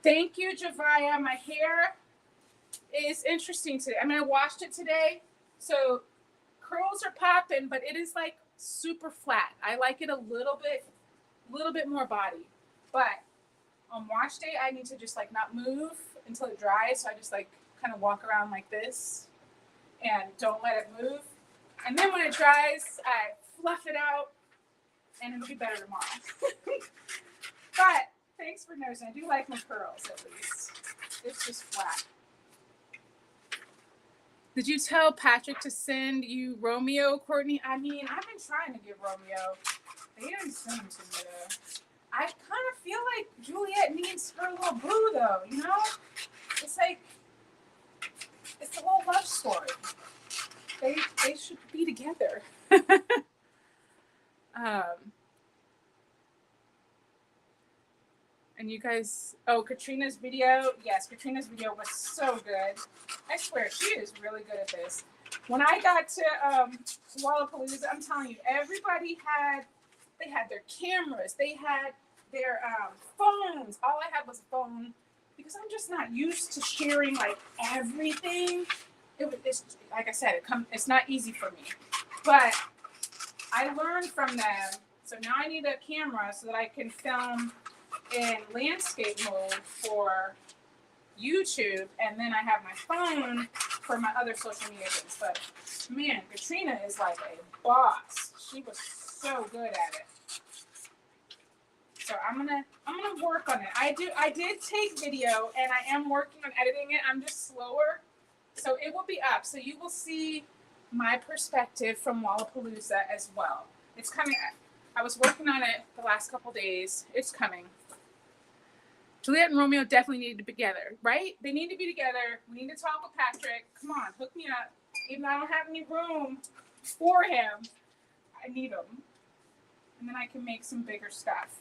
Thank you, Javaya. My hair is interesting today. I mean, I washed it today. So curls are popping, but it is like super flat. I like it a little bit more body. But on wash day, I need to just like not move until it dries. So I just like kind of walk around like this and don't let it move. And then when it dries, I fluff it out and it'll be better tomorrow. But thanks for noticing. I do like my curls at least. It's just flat. Did you tell Patrick to send you Romeo, Courtney? I mean, I've been trying to get Romeo. They didn't send him to me though. I kind of feel like Juliet needs her little boo though, you know? It's like, it's a little love story. They should be together. And you guys, Katrina's video. Yes, Katrina's video was so good. I swear, she is really good at this. When I got to Lollapalooza, I'm telling you, everybody they had their cameras, they had their phones. All I had was a phone because I'm just not used to sharing like everything. It's like I said, it's not easy for me. But I learned from them. So now I need a camera so that I can film in landscape mode for YouTube, and then I have my phone for my other social media things. But man, Katrina is like a boss. She was so good at it. So I'm gonna work on it. I did take video and I am working on editing it. I'm just slower. So it will be up. So you will see my perspective from Lollapalooza as well. It's coming. I was working on it the last couple days. It's coming. Juliet and Romeo definitely need to be together, right? They need to be together. We need to talk with Patrick. Come on, hook me up. Even though I don't have any room for him, I need him. And then I can make some bigger stuff.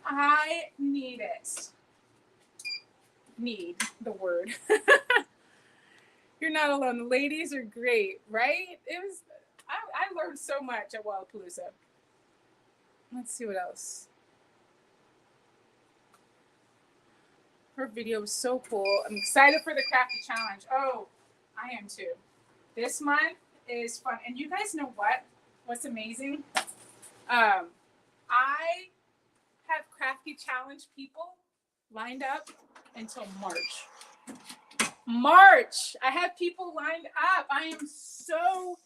I need it. Need the word. You're not alone. The ladies are great, right? I learned so much at Lollapalooza. Let's see what else. Her video was so cool. I'm excited for the crafty challenge. Oh, I am too. This month is fun. And you guys know what? What's amazing? I have crafty challenge people lined up until March. March. I have people lined up. I am so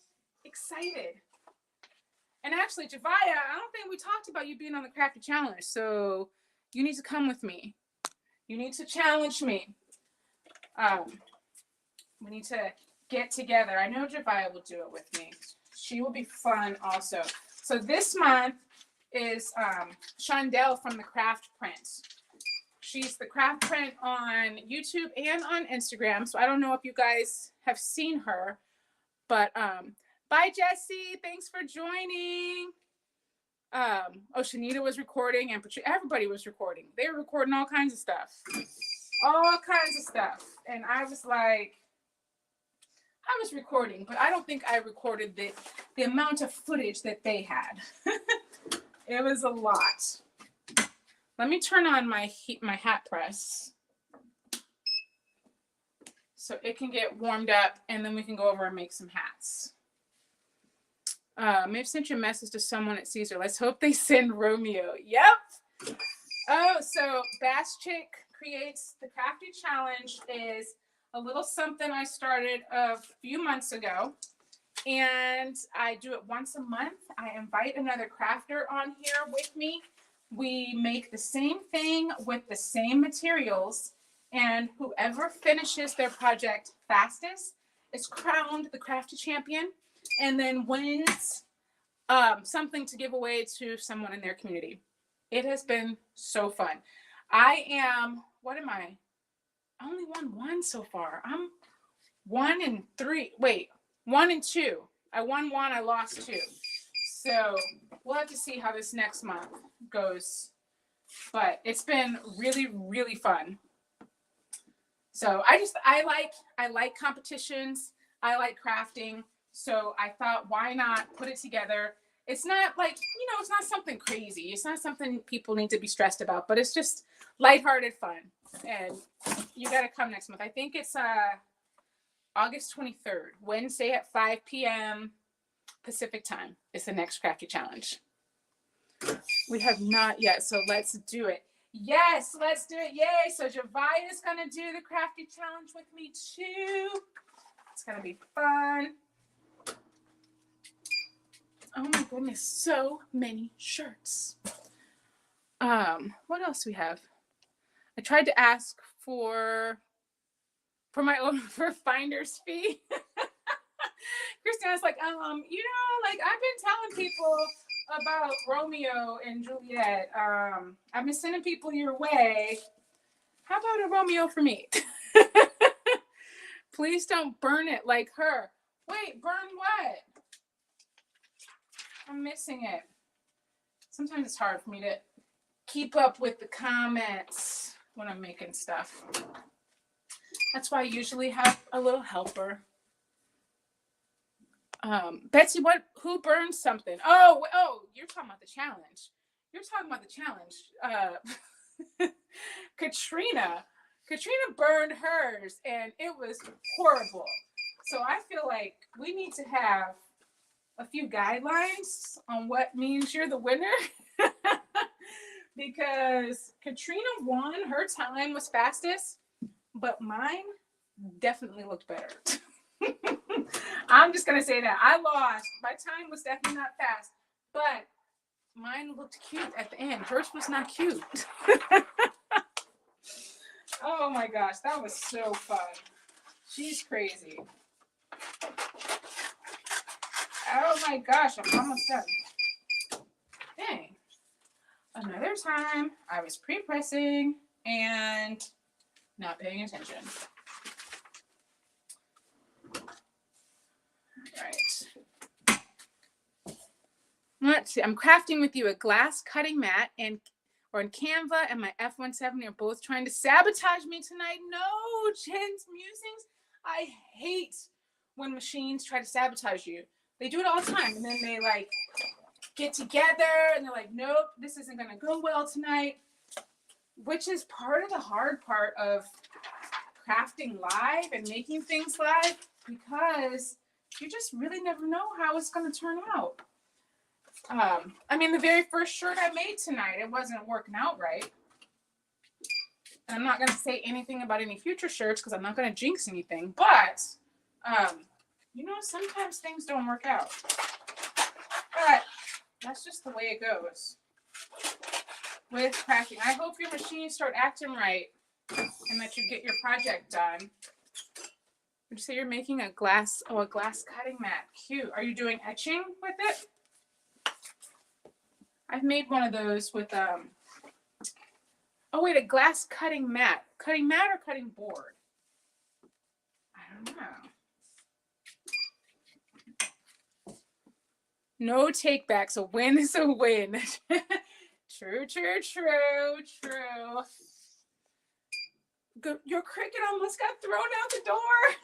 excited. And actually, Javaya, I don't think we talked about you being on the Crafty Challenge, so you need to come with me. You need to challenge me. We need to get together. I know Javaya will do it with me. She will be fun also. So this month is Shondell from the Craft Print. She's the Craft Print on YouTube and on Instagram. So I don't know if you guys have seen her, but bye, Jessie. Thanks for joining. Shanita was recording and everybody was recording. They were recording all kinds of stuff. And I was like, I was recording, but I don't think I recorded the amount of footage that they had. It was a lot. Let me turn on my hat press so it can get warmed up, and then we can go over and make some hats. Maybe sent you a message to someone at Caesar. Let's hope they send Romeo. Yep. Oh, so Bass Chick Creates the Crafty Challenge is a little something I started a few months ago, and I do it once a month. I invite another crafter on here with me. We make the same thing with the same materials, and whoever finishes their project fastest is crowned the Crafty Champion, and then wins something to give away to someone in their community. It has been so fun. I only won one so far. I'm 1 and 3. Wait, 1 and 2. I won 1, I lost 2. So we'll have to see how this next month goes. But it's been really, really fun. So I like competitions. I like crafting. So I thought, why not put it together? It's not like, it's not something crazy. It's not something people need to be stressed about, but it's just lighthearted fun. And you got to come next month. I think it's August 23rd, Wednesday at 5 p.m. Pacific time is the next Crafty Challenge. We have not yet, so let's do it. Yes, let's do it. Yay. So Javaya is going to do the Crafty Challenge with me too. It's going to be fun. Oh my goodness, so many shirts. What else do we have? I tried to ask for finder's fee. Christina's like, I've been telling people about Romeo and Juliet. I've been sending people your way. How about a Romeo for me? Please don't burn it like her. Wait, burn what? I'm missing it. Sometimes it's hard for me to keep up with the comments when I'm making stuff. That's why I usually have a little helper. Betsy, who burned something? Oh, you're talking about the challenge. Katrina burned hers and it was horrible. So I feel like we need to have a few guidelines on what means you're the winner. Because Katrina won, her time was fastest, but mine definitely looked better. I'm just gonna say that I lost. My time was definitely not fast, but mine looked cute at the end. Hers was not cute. Oh my gosh, that was so fun. She's crazy. Oh my gosh, I'm almost done. Dang. Another time I was pre-pressing and not paying attention. All right. Let's see. I'm crafting with you a glass cutting mat in Canva, and my F-170 are both trying to sabotage me tonight. No, Jen's Musings. I hate when machines try to sabotage you. They do it all the time, and then they get together and they're like, nope, this isn't going to go well tonight, which is part of the hard part of crafting live and making things live, because you just really never know how it's going to turn out. The very first shirt I made tonight, it wasn't working out right. And I'm not going to say anything about any future shirts because I'm not going to jinx anything. But, you know, sometimes things don't work out. But that's just the way it goes with crafting. I hope your machines start acting right and that you get your project done. Would you say you're making a glass cutting mat? Cute. Are you doing etching with it? I've made one of those with, oh wait, a glass cutting mat. Cutting mat or cutting board? I don't know. No take backs. A win is a win. True, true, true, true. Your Cricut almost got thrown out the door.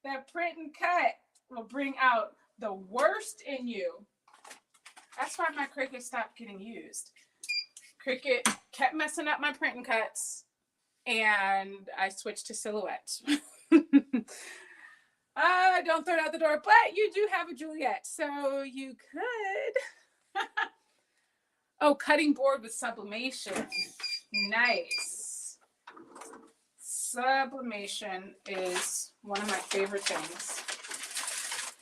That print and cut will bring out the worst in you. That's why my Cricut stopped getting used. Cricut kept messing up my print and cuts, and I switched to Silhouette. Don't throw it out the door, but you do have a Juliet, so you could. Oh, cutting board with sublimation. Nice. Sublimation is one of my favorite things.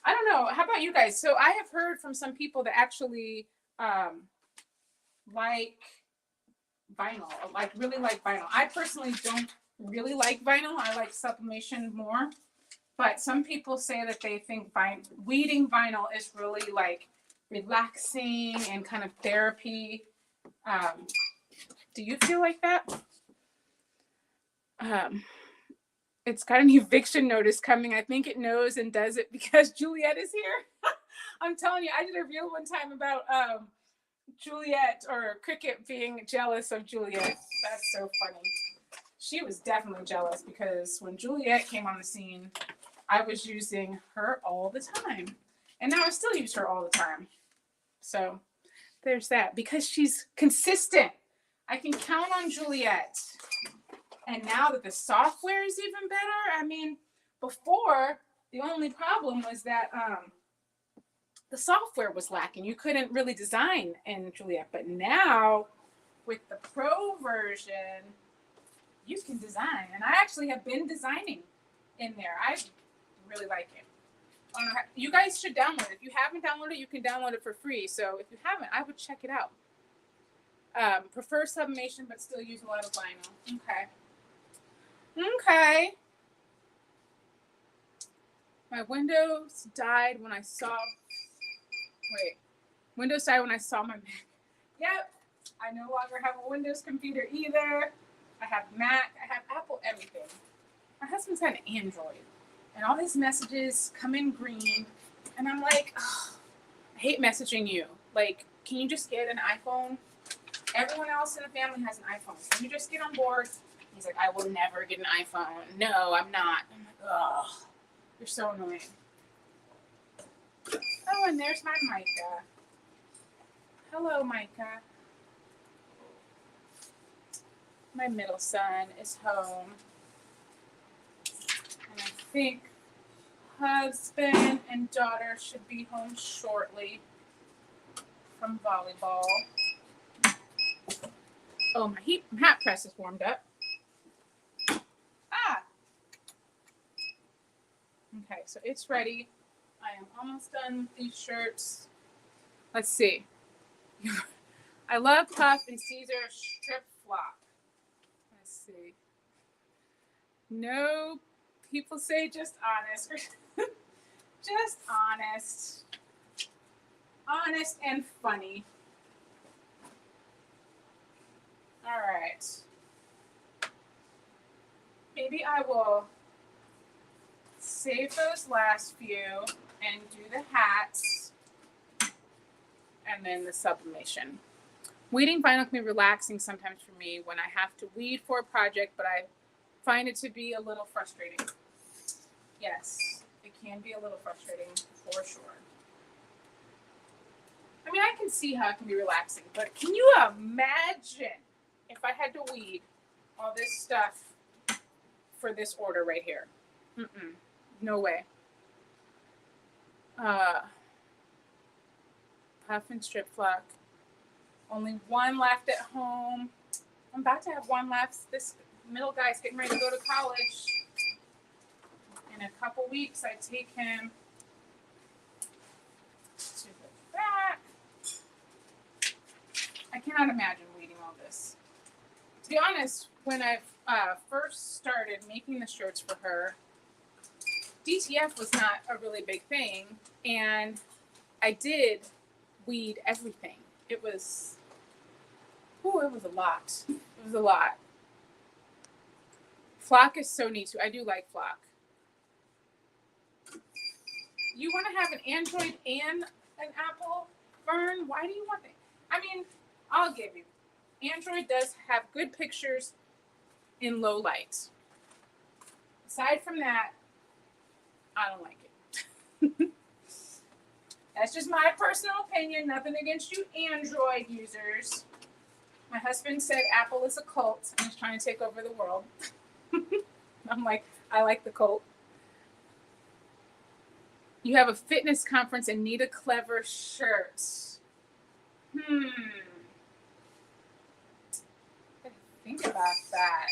I don't know. How about you guys? So I have heard from some people that actually like vinyl, like really like vinyl. I personally don't really like vinyl. I like sublimation more. But some people say that they think weeding vinyl is really like relaxing and kind of therapy. Do you feel like that? It's got an eviction notice coming. I think it knows and does it because Juliet is here. I'm telling you, I did a reel one time about Juliet or Cricut being jealous of Juliet. That's so funny. She was definitely jealous because when Juliet came on the scene, I was using her all the time. And now I still use her all the time. So there's that. Because she's consistent. I can count on Juliet. And now that the software is even better, I mean, before, the only problem was that the software was lacking. You couldn't really design in Juliet. But now, with the Pro version, you can design. And I actually have been designing in there. I really like it. You guys should download it. If you haven't downloaded it, you can download it for free. So if you haven't, I would check it out. Prefer sublimation, but still use a lot of vinyl. Okay. Okay. My Windows died when I saw. Windows died when I saw my Mac. Yep. I no longer have a Windows computer either. I have Mac. I have Apple everything. My husband's got an Android. And all his messages come in green. And I'm like, oh, I hate messaging you. Like, can you just get an iPhone? Everyone else in the family has an iPhone. Can you just get on board? He's like, I will never get an iPhone. No, I'm not. I'm like, ugh, you're so annoying. Oh, and there's my Micah. Hello, Micah. My middle son is home. And I think husband and daughter should be home shortly from volleyball. Oh, my hat press is warmed up. Okay, so it's ready. I am almost done with these shirts. Let's see. I love Puff and Caesar strip flop. Let's see. No, people say just honest. Just honest. Honest and funny. All right. Maybe I will save those last few and do the hats and then the sublimation. Weeding vinyl can be relaxing sometimes for me when I have to weed for a project, but I find it to be a little frustrating. Yes, it can be a little frustrating for sure. I mean, I can see how it can be relaxing, but can you imagine if I had to weed all this stuff for this order right here? No way. Puff and strip flock. Only one left at home. I'm about to have one left. This middle guy's getting ready to go to college. In a couple weeks, I take him to the back. I cannot imagine reading all this. To be honest, when I first started making the shirts for her, DTF was not a really big thing, and I did weed everything. It was a lot. It was a lot. Flock is so neat too. I do like Flock. You want to have an Android and an Apple, Fern? Why do you want that? I mean, I'll give you. Android does have good pictures in low light. Aside from that, I don't like it. That's just my personal opinion. Nothing against you Android users. My husband said Apple is a cult and is trying to take over the world. I'm like, I like the cult. You have a fitness conference and need a clever shirt. Think about that.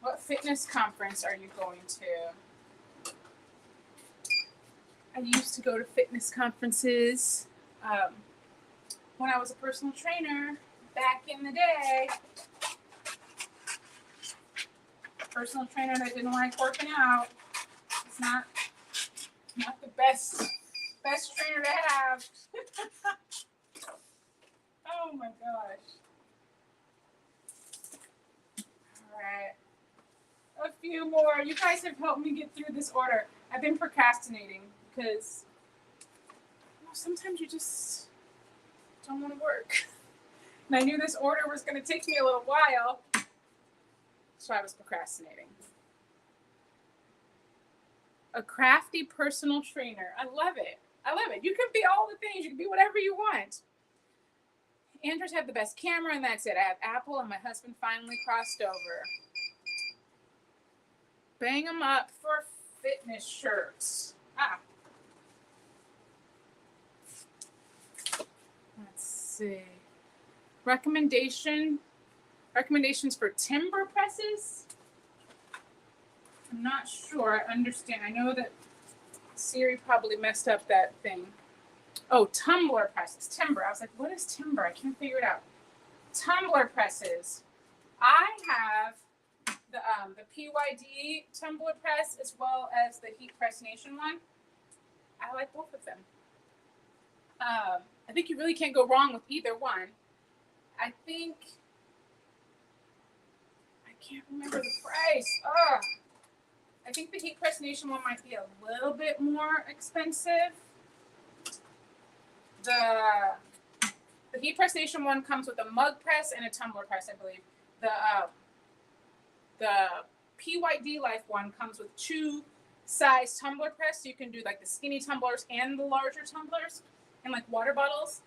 What fitness conference are you going to? I used to go to fitness conferences when I was a personal trainer back in the day. Personal trainer that didn't like working out. It's not the best trainer to have. Oh my gosh. All right. A few more. You guys have helped me get through this order. I've been procrastinating because sometimes you just don't want to work. And I knew this order was going to take me a little while, so I was procrastinating. A crafty personal trainer. I love it. I love it. You can be all the things. You can be whatever you want. Androids have the best camera, and that's it. I have Apple, and my husband finally crossed over. Bang them up for fitness shirts. Let's see. Recommendations for timber presses. I'm not sure. I understand. I know that Siri probably messed up that thing. Oh, tumbler presses. Timber. I was like, what is timber? I can't figure it out. Tumbler presses. I have the PYD tumbler press as well as the Heat Press Nation one. I like both of them. I think you really can't go wrong with either one. I can't remember the price. I think the Heat Press Nation one might be a little bit more expensive. The Heat Press Nation one comes with a mug press and a tumbler press, I believe. The PYD Life one comes with 2 size tumbler press. So you can do like the skinny tumblers and the larger tumblers and like water bottles.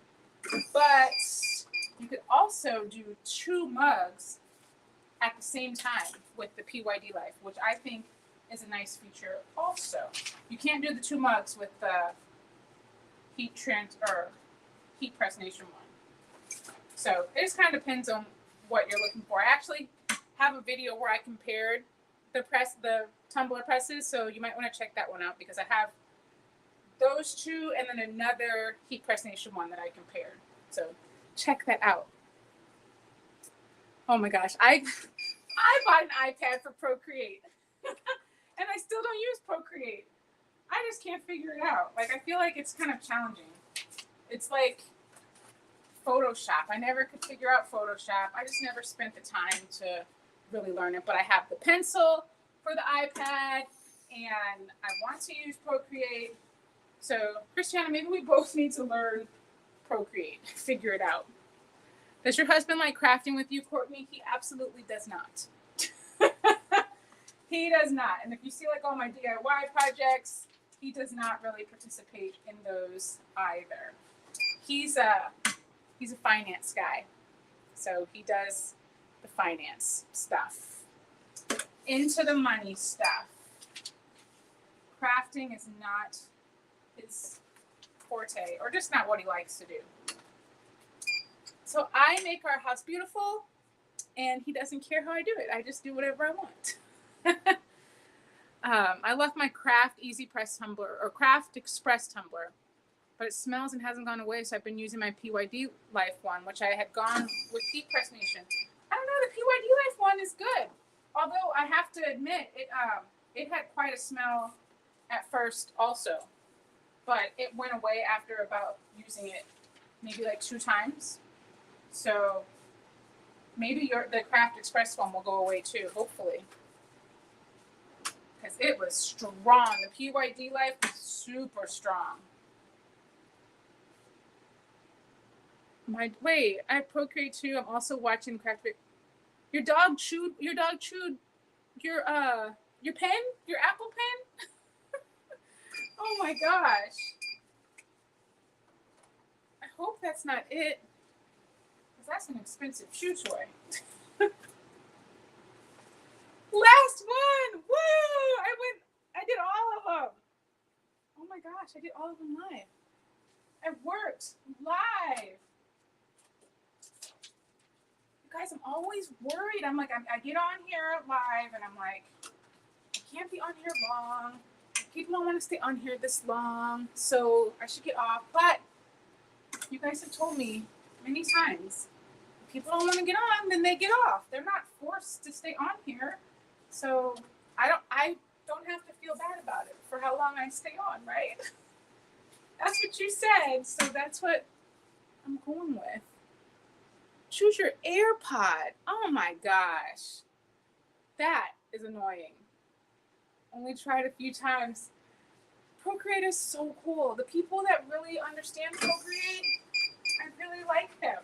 But you could also do 2 mugs at the same time with the PYD Life, which I think is a nice feature also. You can't do the 2 mugs with the Heat Press Nation one. So it just kind of depends on what you're looking for. I actually have a video where I compared the tumbler presses, so you might want to check that one out because I have those 2 and then another Heat Press Nation one that I compared. So check that out. Oh my gosh, I bought an iPad for Procreate. And I still don't use Procreate. I just can't figure it out. Like, I feel like it's kind of challenging. It's like Photoshop. I never could figure out Photoshop. I just never spent the time to really learn it. But I have the pencil for the iPad, and I want to use Procreate. So, Christiana, maybe we both need to learn Procreate. Figure it out. Does your husband like crafting with you, Courtney? He absolutely does not. He does not. And if you see like all my DIY projects, he does not really participate in those either. He's a finance guy. So he does the finance stuff. Into the money stuff. Crafting is not his forte, or just not what he likes to do. So I make our house beautiful, and he doesn't care how I do it. I just do whatever I want. I left my Craft Easy Press tumbler or Craft Express tumbler, but it smells and hasn't gone away. So I've been using my PYD Life one, which I had gone with Heat Press Nation. I don't know, the PYD Life one is good. Although I have to admit, it had quite a smell at first also, but it went away after about using it maybe like 2 times. So maybe the Craft Express one will go away too, hopefully. Because it was strong. The PYD Life was super strong. Wait, I Procreate too. I'm also watching Craft. Your dog chewed your pen? Your Apple pen? Oh my gosh. I hope that's not it. Because that's an expensive chew toy. Last one! Woo! I did all of them. Oh my gosh, I did all of them live. I worked live. You guys, I'm always worried. I'm like, I get on here live and I'm like, I can't be on here long. People don't want to stay on here this long, so I should get off. But you guys have told me many times, if people don't want to get on, then they get off. They're not forced to stay on here. So I don't have to feel bad about it for how long I stay on, right? That's what you said, so that's what I'm going with. Choose your AirPod. Oh my gosh. That is annoying. Only tried a few times. Procreate is so cool. The people that really understand Procreate, I really like them.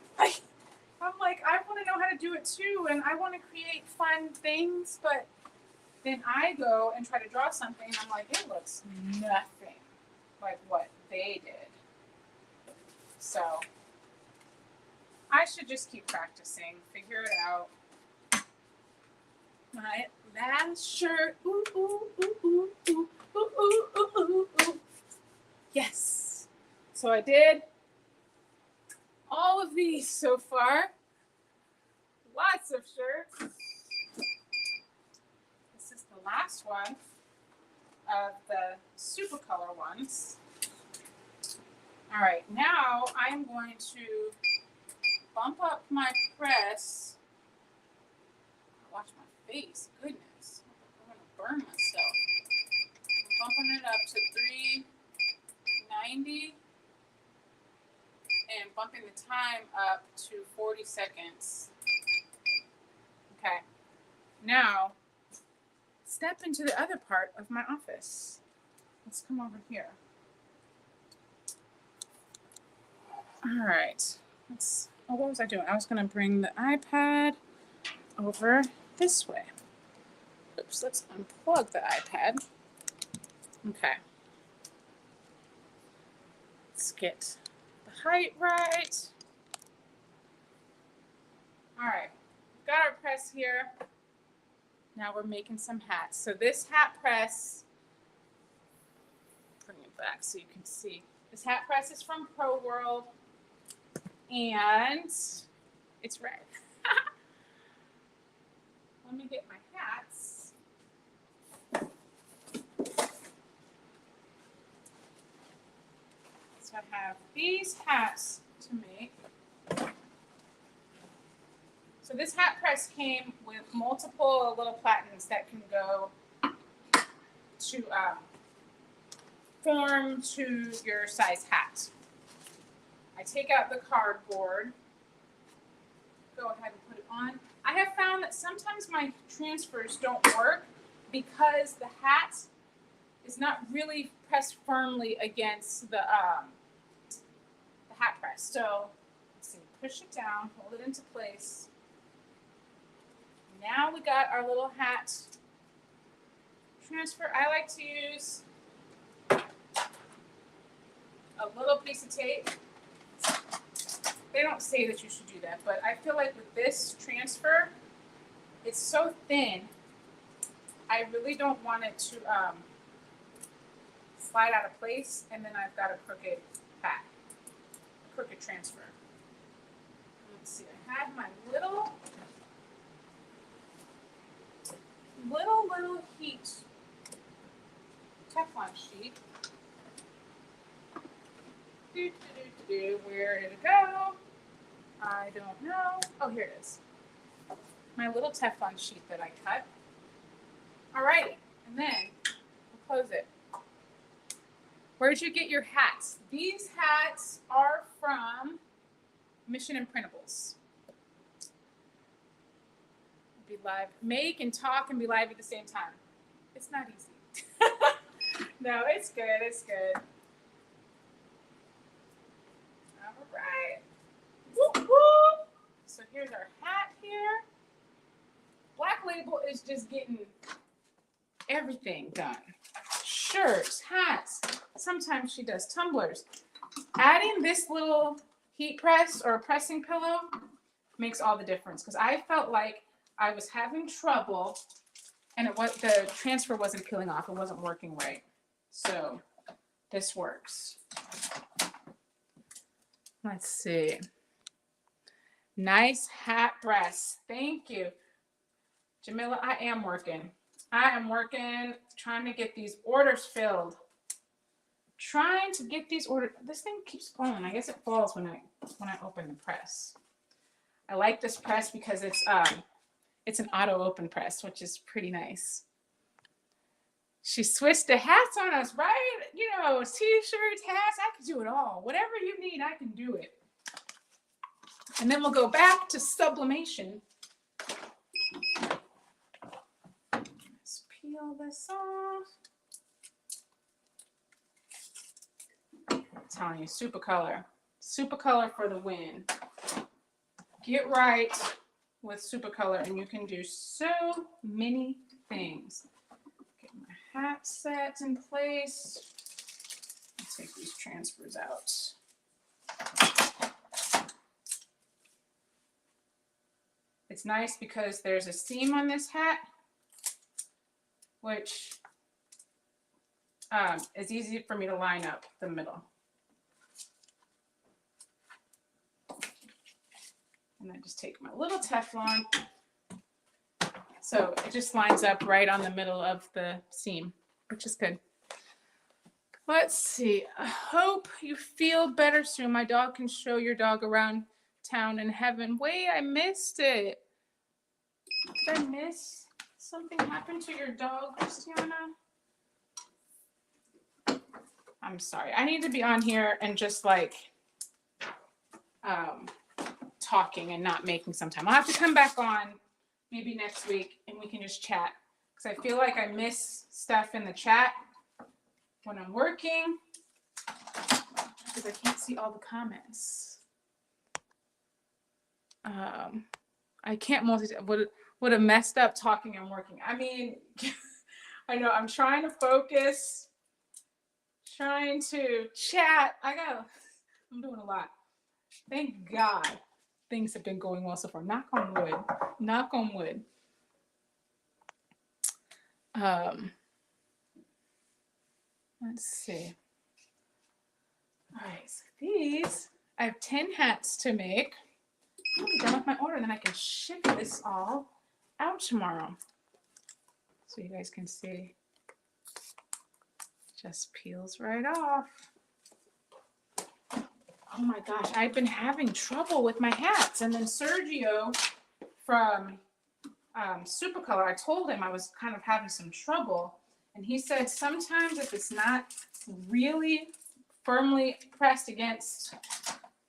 I'm like, I want to know how to do it too, and I want to create fun things, but then I go and try to draw something, and I'm like, it looks nothing like what they did. So I should just keep practicing, figure it out. My last shirt. Ooh, ooh, ooh, ooh, ooh, ooh, ooh, ooh, ooh, ooh. Yes. So I did all of these so far. Lots of shirts. This is the last one of the Supacolor ones. All right, now I'm going to bump up my press. Watch my face, goodness. I'm gonna burn myself. I'm bumping it up to 390 and bumping the time up to 40 seconds. Okay, now step into the other part of my office. Let's come over here. All right, what was I doing? I was gonna bring the iPad over this way. Oops, let's unplug the iPad. Okay. Let's get the height right. All right, got our press here. Now we're making some hats. So this hat press, bring it back so you can see. This hat press is from Pro World, and it's red. Let me get my hats. So I have these hats to make. So this hat press came with multiple little platens that can go to form to your size hat. I take out the cardboard, go ahead and put it on. I have found that sometimes my transfers don't work because the hat is not really pressed firmly against the hat press. So let's see, push it down, hold it into place. Now we got our little hat transfer. I like to use a little piece of tape. They don't say that you should do that, but I feel like with this transfer, it's so thin, I really don't want it to slide out of place, and then I've got a crooked hat, a crooked transfer. Let's see, I had my little heat Teflon sheet. Where did it go? I don't know. Oh, here it is. My little Teflon sheet that I cut. Alrighty, and then we'll close it. Where'd you get your hats? These hats are from Mission Imprintables. Be live, make and talk and be live at the same time. It's not easy. No, it's good. It's good. All right. Woo, woo. So here's our hat here. Black Label is just getting everything done. Shirts, hats. Sometimes she does tumblers. Adding this little heat press or pressing pillow makes all the difference because I felt like I was having trouble and the transfer wasn't peeling off. It wasn't working right. So this works. Let's see. Nice hat breast. Thank you. Jamila, I am working. Trying to get these orders filled. Trying to get these orders. This thing keeps falling. I guess it falls when I open the press. I like this press because it's an auto open press, which is pretty nice. She switched the hats on us, right? You know, t-shirts, hats, I can do it all. Whatever you need, I can do it. And then we'll go back to sublimation. Let's peel this off. I'm telling you, Supacolor. Supacolor for the win. Get right with Supacolor and you can do so many things. Get my hat set in place. Let's take these transfers out. It's nice because there's a seam on this hat, which is easy for me to line up the middle. And I just take my little Teflon. So it just lines up right on the middle of the seam, which is good. Let's see. I hope you feel better soon. My dog can show your dog around town in heaven. Wait, I missed it. Did I miss something happened to your dog, Christiana? I'm sorry. I need to be on here and just like talking and not making some time. I'll have to come back on maybe next week and we can just chat because I feel like I miss stuff in the chat when I'm working because I can't see all the comments. I can't multitask. Would have messed up talking and working. I mean, I know I'm trying to focus, trying to chat. I'm doing a lot. Thank God things have been going well so far. Knock on wood. Knock on wood. Let's see. All right, so these, I have 10 hats to make. I'll be done with my order, then I can ship this all out tomorrow. So you guys can see. Just peels right off. Oh my gosh, I've been having trouble with my hats. And then Sergio from Supacolor, I told him I was kind of having some trouble. And he said sometimes if it's not really firmly pressed against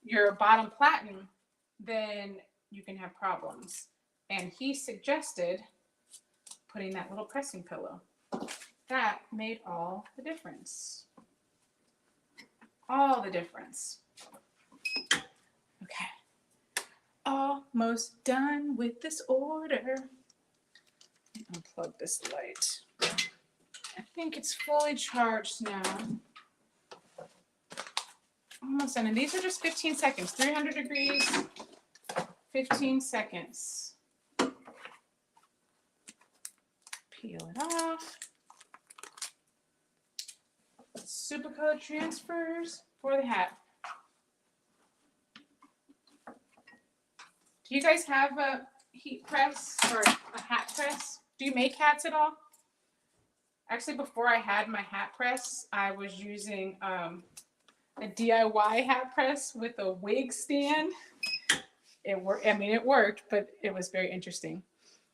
your bottom platen, then you can have problems. And he suggested putting that little pressing pillow. That made all the difference. All the difference. Okay. Almost done with this order. Unplug this light. I think it's fully charged now. Almost done. And these are just 15 seconds. 300 degrees, 15 seconds. Peel it off. Supacolor transfers for the hat. Do you guys have a heat press or a hat press? Do you make hats at all? Actually, before I had my hat press, I was using a DIY hat press with a wig stand. It worked. I mean, it worked, but it was very interesting.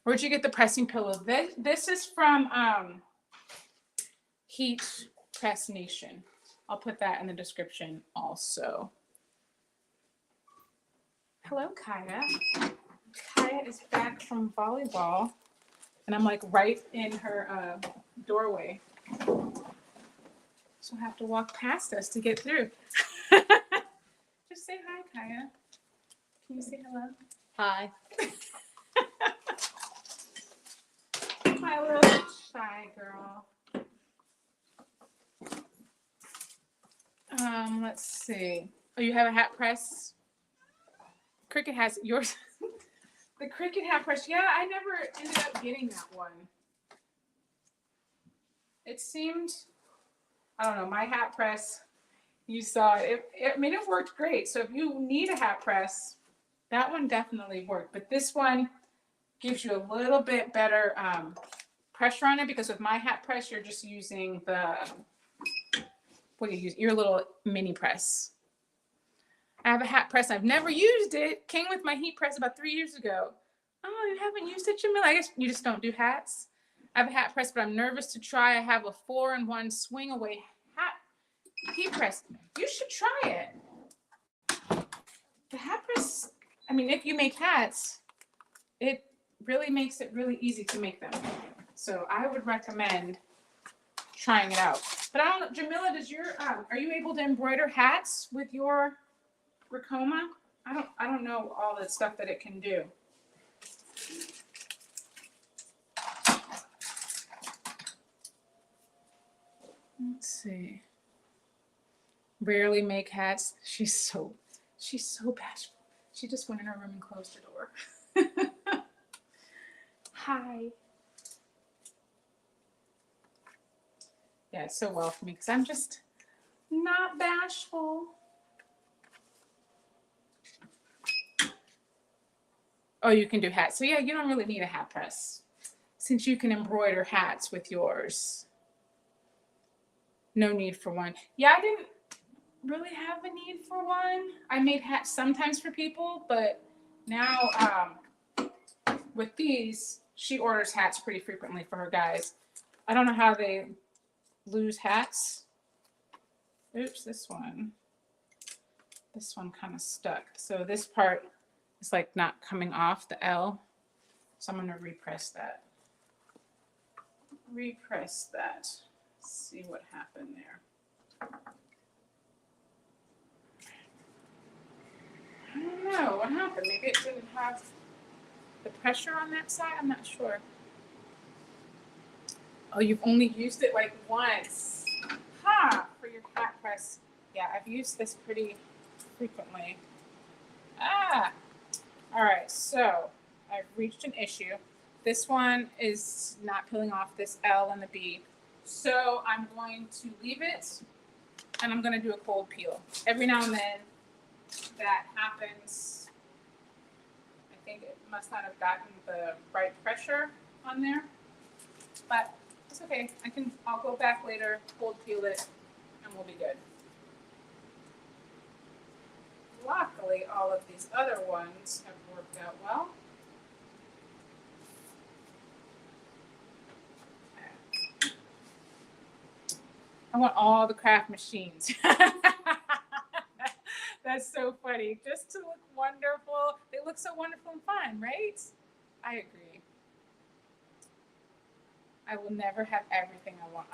Where'd you get the pressing pillow? This is from Heat Press Nation. I'll put that in the description also. Hello, Kaya. Kaya is back from volleyball, and I'm like right in her doorway. She'll have to walk past us to get through. Just say hi, Kaya. Can you say hello? Hi. My little shy girl. Let's see. Oh, you have a hat press? Cricket has yours. The Cricut hat press. Yeah, I never ended up getting that one. It seemed, I don't know, my hat press, you saw it. I mean, it worked great. So if you need a hat press, that one definitely worked. But this one gives you a little bit better pressure on it, because with my hat press, you're just using the, what do you use? Your little mini press. I have a hat press. I've never used it. Came with my heat press about 3 years ago. Oh, you haven't used it, Jamila? I guess you just don't do hats. I have a hat press, but I'm nervous to try. I have a 4-in-1 swing away hat heat press. You should try it. The hat press, I mean, if you make hats, it really makes it really easy to make them. So I would recommend trying it out. But I don't know, Jamila, does your are you able to embroider hats with your Ricoma? I don't know all the stuff that it can do. Let's see. Rarely make hats. She's so bashful. She just went in her room and closed her door. Hi. Yeah, it's so well for me because I'm just not bashful. Oh, you can do hats. So yeah, you don't really need a hat press since you can embroider hats with yours. No need for one. Yeah, I didn't really have a need for one. I made hats sometimes for people, but now with these, she orders hats pretty frequently for her guys. I don't know how they lose hats. Oops, this one kind of stuck. So this part is like not coming off the L. So I'm gonna repress that. Repress that. See what happened there. I don't know what happened. Maybe it didn't have the pressure on that side. I'm not sure. Oh, you've only used it like once. Ha! For your hat press. Yeah, I've used this pretty frequently. Ah! All right, so I've reached an issue. This one is not peeling off, this L and the B. So I'm going to leave it, and I'm going to do a cold peel. Every now and then that happens. I think it must not have gotten the right pressure on there, but it's okay. I'll go back later, cold peel it, and we'll be good. Luckily, all of these other ones have worked out well. I want all the craft machines. That's so funny. Just to look wonderful. They look so wonderful and fun, right? I agree. I will never have everything I want.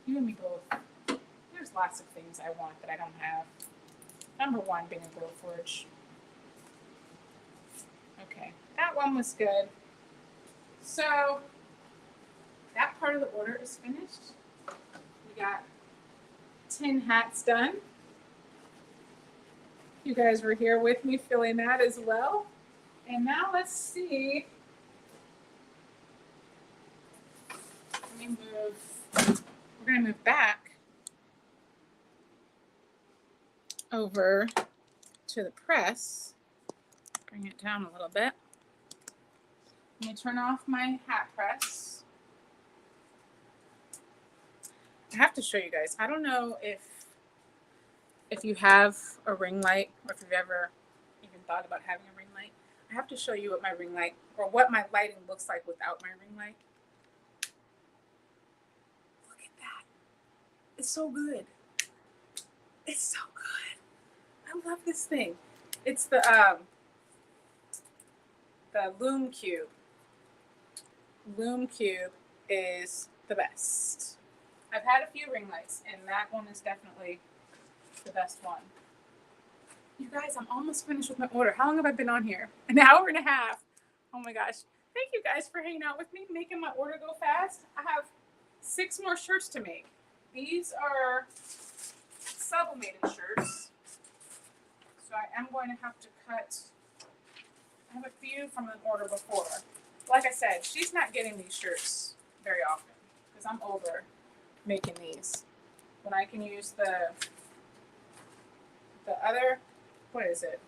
You and me both. There's lots of things I want that I don't have. Number one being a Glowforge. Okay, that one was good. So that part of the order is finished. We got 10 hats done. You guys were here with me filling that as well. And now let's see. Let me move. We're going to move back over to the press. bring it down a little bit. Let me turn off my hat press. I have to show you guys. I don't know if you have a ring light or if you've ever even thought about having a ring light. I have to show you what my ring light or what my lighting looks like without my ring light. Look at that. It's so good. It's so good. I love this thing. It's the Lume Cube. Lume Cube is the best. I've had a few ring lights, and that one is definitely the best one. You guys, I'm almost finished with my order. How long have I been on here? An hour and a half. Oh my gosh. Thank you guys for hanging out with me, making my order go fast. I have 6 more shirts to make. These are sublimated shirts. So I am going to have to cut. I have a few from an order before. Like I said, she's not getting these shirts very often because I'm over making these. When I can use the other, what is it?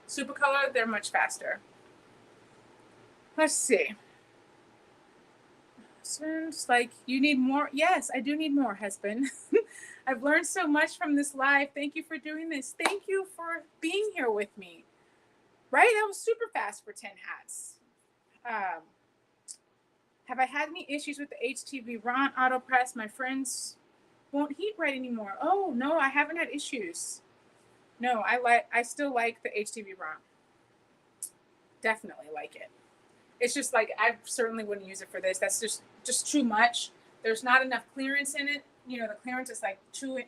Supacolor, they're much faster. Let's see. Husband's like, you need more? Yes, I do need more, husband. I've learned so much from this live. Thank you for doing this. Thank you for being here with me. Right? That was super fast for 10 hats. Have I had any issues with the HTV Ron auto press? My friends won't heat right anymore. Oh, no, I haven't had issues. No, I still like the HTV Ron. Definitely like it. It's just like, I certainly wouldn't use it for this. That's just too much. There's not enough clearance in it. You know, the clearance is like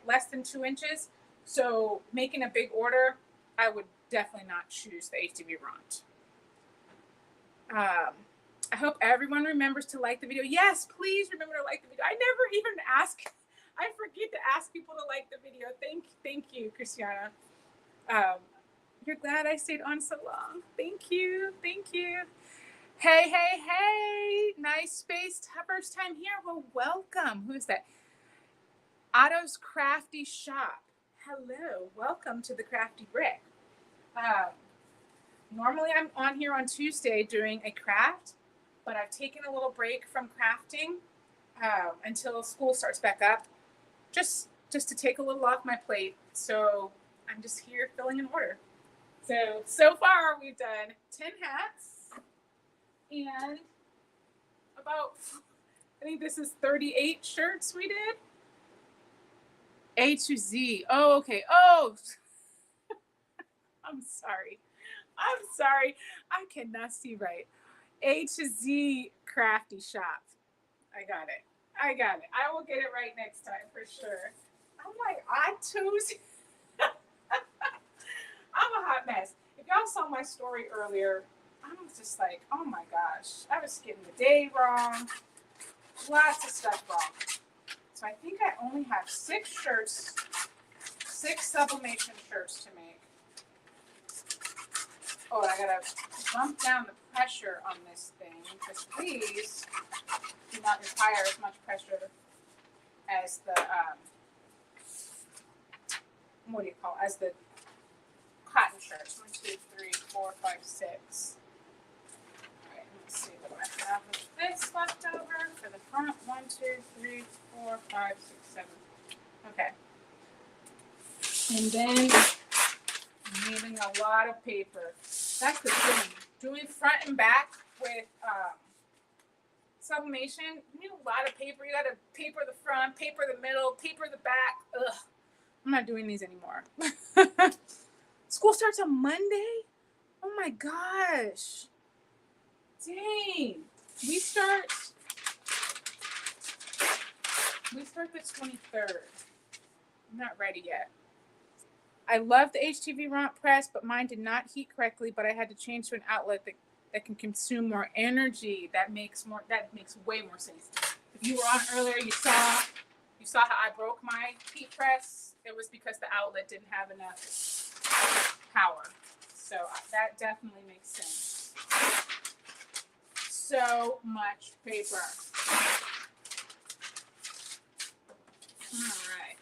less than 2 inches. So making a big order, I would definitely not choose the HTV Ron. I hope everyone remembers to like the video. Yes, please remember to like the video. I never even ask. I forget to ask people to like the video. Thank you, Christiana. You're glad I stayed on so long. Thank you. Hey. Nice space. First time here. Well, welcome. Who's that? Otto's Crafty Shop. Hello. Welcome to the Crafty Brick. Normally I'm on here on Tuesday doing a craft, but I've taken a little break from crafting until school starts back up, just to take a little off my plate. So I'm just here filling an order. So far we've done 10 hats and about, I think this is 38 shirts we did. A to Z. Oh, okay. Oh, I'm sorry. I cannot see right. A to Z Crafty Shop. I got it. I will get it right next time for sure. I'm like, I'm a hot mess. If y'all saw my story earlier, I was just like, oh my gosh. I was getting the day wrong. Lots of stuff wrong. So I think I only have 6 shirts, 6 sublimation shirts to make. Oh, I gotta bump down the pressure on this thing because these do not require as much pressure as the as the cotton shirts. 1, 2, 3, 4, 5, 6. All right, let me see what I have with this left over for the front. 1, 2, 3, 4, 5, 6, 7. Okay. And then I'm needing a lot of paper. That's the thing. Doing front and back with sublimation, you need a lot of paper. You gotta paper the front, paper the middle, paper the back. Ugh. I'm not doing these anymore. School starts on Monday? Oh my gosh. Dang. We start the 23rd. I'm not ready yet. I love the HTV Romp press, but mine did not heat correctly, but I had to change to an outlet that can consume more energy. That makes way more sense. If you were on earlier, you saw how I broke my heat press. It was because the outlet didn't have enough power. So that definitely makes sense. So much paper. All right.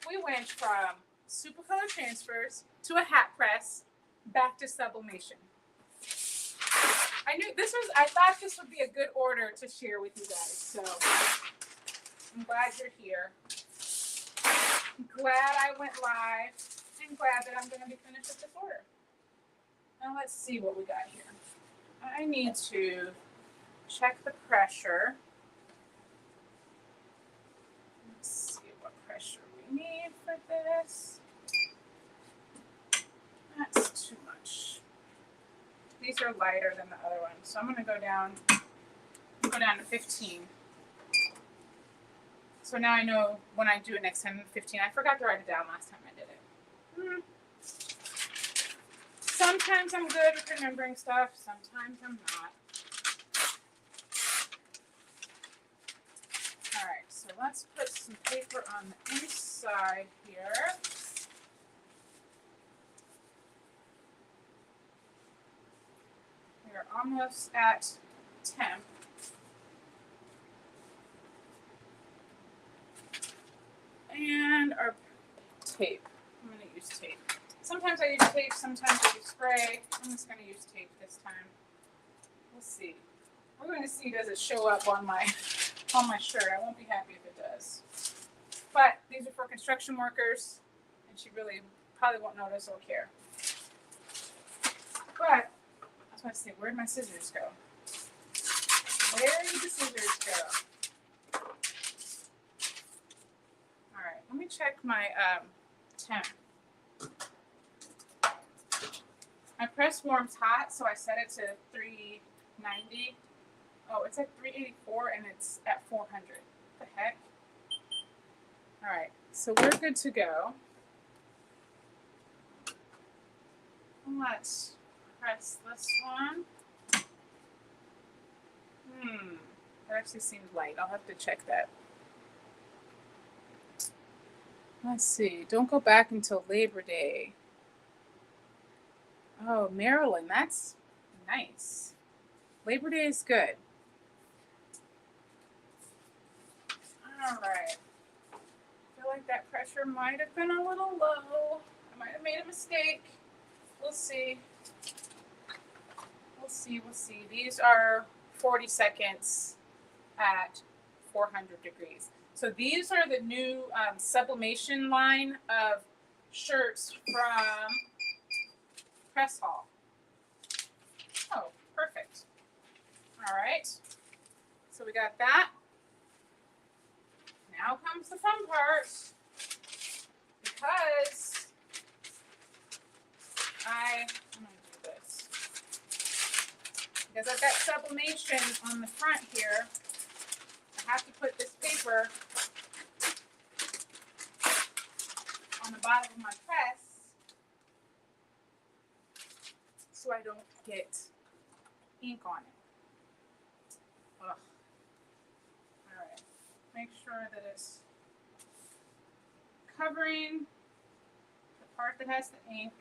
We went from Supacolor transfers to a hat press, back to sublimation. I thought this would be a good order to share with you guys. So I'm glad you're here. I'm glad I went live. I'm glad that I'm going to be finished with this order. Now let's see what we got here. I need to check the pressure. Let's see what pressure we need for this. That's too much. These are lighter than the other ones, so I'm going to go down to 15. So now I know when I do it next time, 15. I forgot to write it down last time I did it. Sometimes I'm good with remembering stuff. Sometimes I'm not. All right, so let's put some paper on the inside here. We're almost at temp. And our tape. I'm going to use tape. Sometimes I use tape, sometimes I use spray. I'm just going to use tape this time. We'll see. We're going to see, does it show up on my shirt. I won't be happy if it does. But these are for construction workers, and she really probably won't notice or care. But I was going to say, where'd my scissors go? Where did the scissors go? All right, let me check my temp. My press warm's hot, so I set it to 390. Oh, it's at 384 and it's at 400. What the heck? All right, so we're good to go. Let's press this one. That actually seems light. I'll have to check that. Let's see. Don't go back until Labor Day. Oh, Maryland. That's nice. Labor Day is good. All right. I feel like that pressure might have been a little low. I might have made a mistake. We'll see. We'll see. We'll see. These are 40 seconds at 400 degrees. So these are the new Sublimation line of shirts from Press Hall. Oh, perfect. All right. So we got that. Now comes the fun part. Because I'm going to do this. Because I've got sublimation on the front here, I have to put this paper on the bottom of my press so I don't get ink on it. Ugh. All right. Make sure that it's covering the part that has the ink.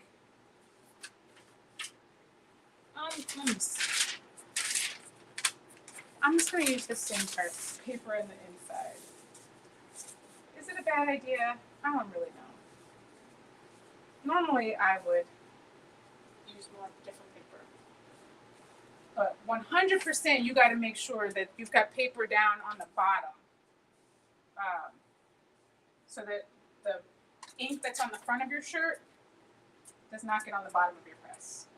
I'm just going to use the same paper in the inside. Is it a bad idea? I don't really know. Normally I would use more different paper. But 100% you got to make sure that you've got paper down on the bottom. So that the ink that's on the front of your shirt does not get on the bottom of your press.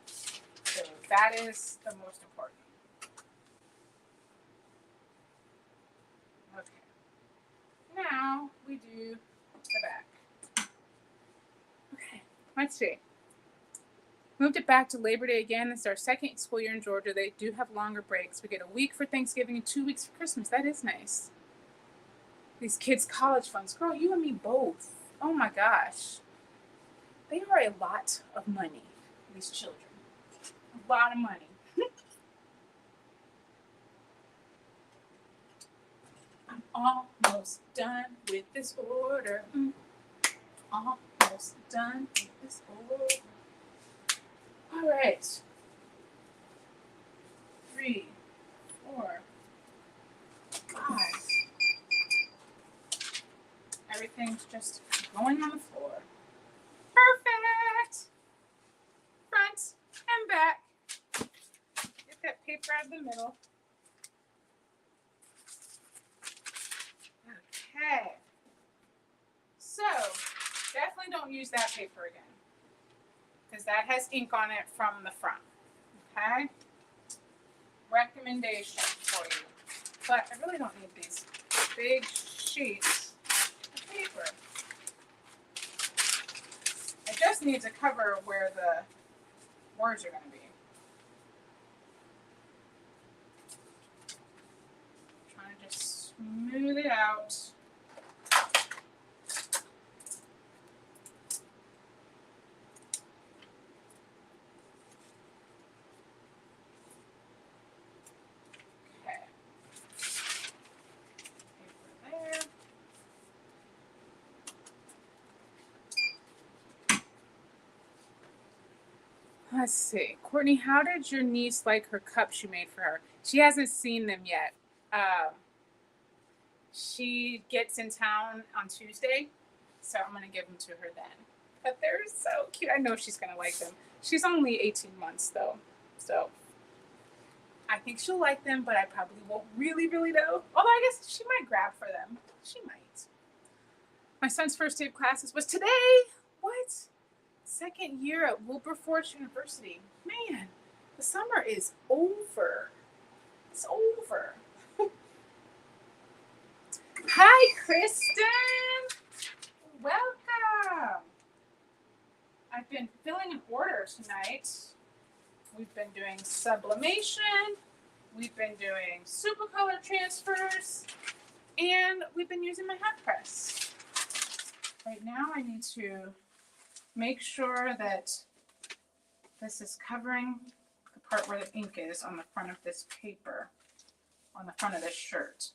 So that is the most important. Okay. Now we do the back. Okay, let's see. Moved it back to Labor Day again. This is our second school year in Georgia. They do have longer breaks. We get a week for Thanksgiving and 2 weeks for Christmas. That is nice. These kids' college funds. Girl, you and me both. Oh my gosh. They are a lot of money, these children. A lot of money. I'm almost done with this order. Almost done with this order. All right. 3, 4, 5. Everything's just going on the floor. Perfect. the middle. Okay. So, definitely don't use that paper again, because that has ink on it from the front. Okay? Recommendation for you. But I really don't need these big sheets of paper. I just need to cover where the words are going to be. I'm trying to just smooth it out. Okay. Paper there. Let's see. Courtney, how did your niece like her cups you made for her? She hasn't seen them yet. She gets in town on Tuesday, so I'm going to give them to her then. But they're so cute. I know she's going to like them. She's only 18 months, though, so I think she'll like them, but I probably won't really know. Although I guess she might grab for them. She might. My son's first day of classes was today. What? Second year at Wilberforce University. Man, the summer is over. It's over. Hi, Kristen. Welcome. I've been filling an order tonight. We've been doing sublimation. We've been doing Supacolor transfers. And we've been using my hot press. Right now I need to make sure that this is covering the part where the ink is on the front of this paper, on the front of this shirt.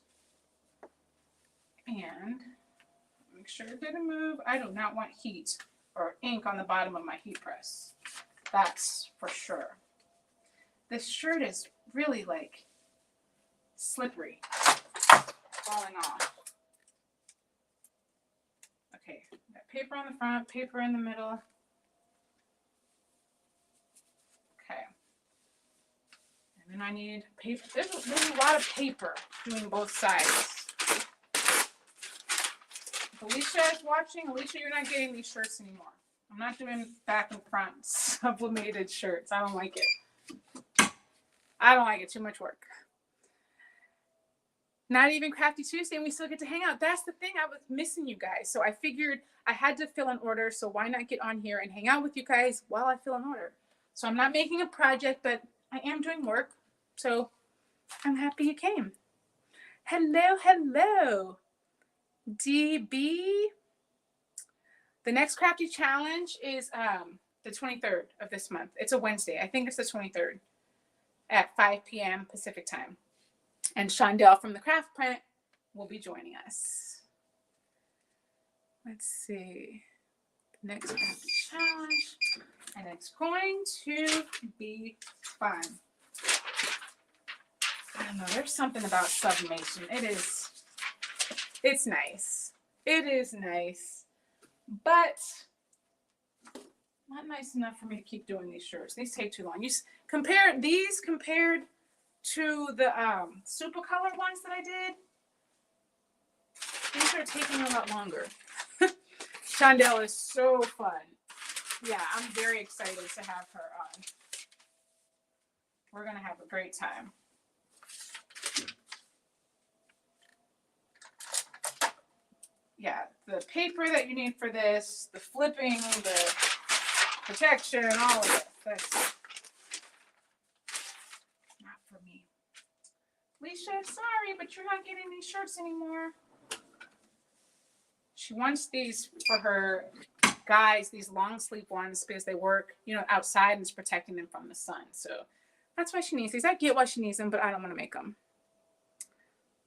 And make sure it didn't move. I do not want heat or ink on the bottom of my heat press. That's for sure. This shirt is really like slippery, falling off. Okay, got paper on the front, paper in the middle. Okay. And then I need paper. There's a lot of paper doing both sides. If Alicia is watching, Alicia, you're not getting these shirts anymore. I'm not doing back and front sublimated shirts. I don't like it. I don't like it. Too much work. Not even Crafty Tuesday, and we still get to hang out. That's the thing. I was missing you guys. So I figured I had to fill an order. So why not get on here and hang out with you guys while I fill an order? So I'm not making a project, but I am doing work. So I'm happy you came. Hello, hello. DB. The next Crafty Challenge is the 23rd of this month. It's a Wednesday. I think it's the 23rd at 5 p.m. Pacific time. And Shondell from the Craft Print will be joining us. Let's see. The next Crafty Challenge. And it's going to be fun. I don't know. There's something about sublimation. It's nice. It is nice. But not nice enough for me to keep doing these shirts. These take too long. You compare these compared to the Supacolor ones that I did. These are taking a lot longer. Shondell is so fun. Yeah, I'm very excited to have her on. We're going to have a great time. Yeah, the paper that you need for this, the flipping, the protection, all of it. That's not for me. Alicia, sorry, but you're not getting these shirts anymore. She wants these for her guys, these long sleeve ones, because they work, outside and it's protecting them from the sun. So that's why she needs these. I get why she needs them, but I don't want to make them.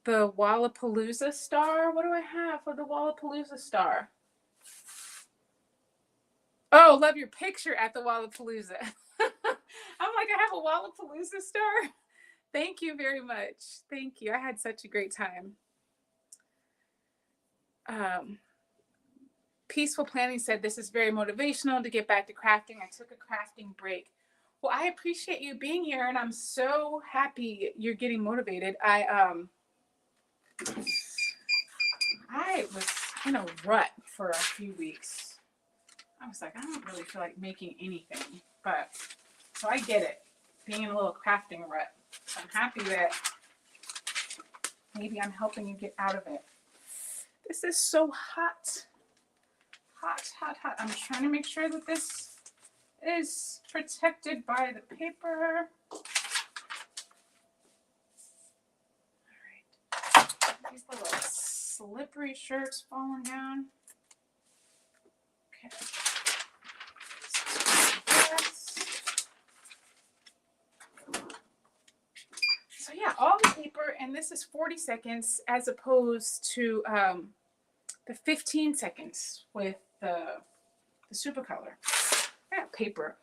The Wallapalooza star. What do I have for the Wallapalooza star? Oh, love your picture at the Wallapalooza. I'm like, I have a Wallapalooza star. Thank you very much. Thank you. I had such a great time. Peaceful Planning said, this is very motivational to get back to crafting. I took a crafting break. Well, I appreciate you being here, and I'm so happy you're getting motivated. I was in a rut for a few weeks. I was like, I don't really feel like making anything, but so I get it, being in a little crafting rut. So I'm happy that maybe I'm helping you get out of it. This is so hot. Hot, hot, hot. I'm trying to make sure that this is protected by the paper. All right. These little slippery shirts falling down. Okay. So yeah, all the paper, and this is 40 seconds as opposed to the 15 seconds with the Supacolor. I got paper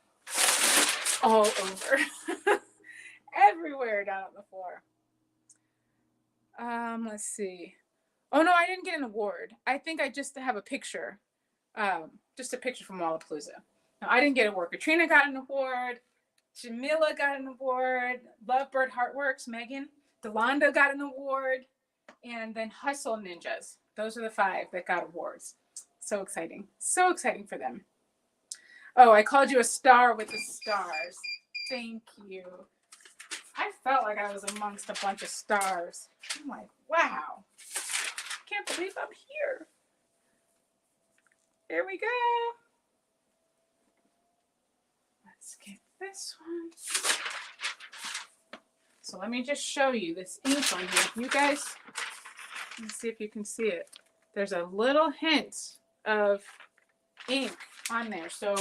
all over, everywhere down on the floor. Let's see. Oh no, I didn't get an award. I think I just have a picture, just a picture from Lollapalooza. No, I didn't get an award. Katrina got an award. Jamila got an award. Lovebird Heartworks, Megan. Delonda got an award. And then Hustle Ninjas. Those are the 5 that got awards. So exciting. So exciting for them. Oh, I called you a star with the stars. Thank you. I felt like I was amongst a bunch of stars. I'm like, wow. Can't believe I'm here. There we go. Let's get this one. So let me just show you this ink on here. You guys, let's see if you can see it. There's a little hint of ink on there. So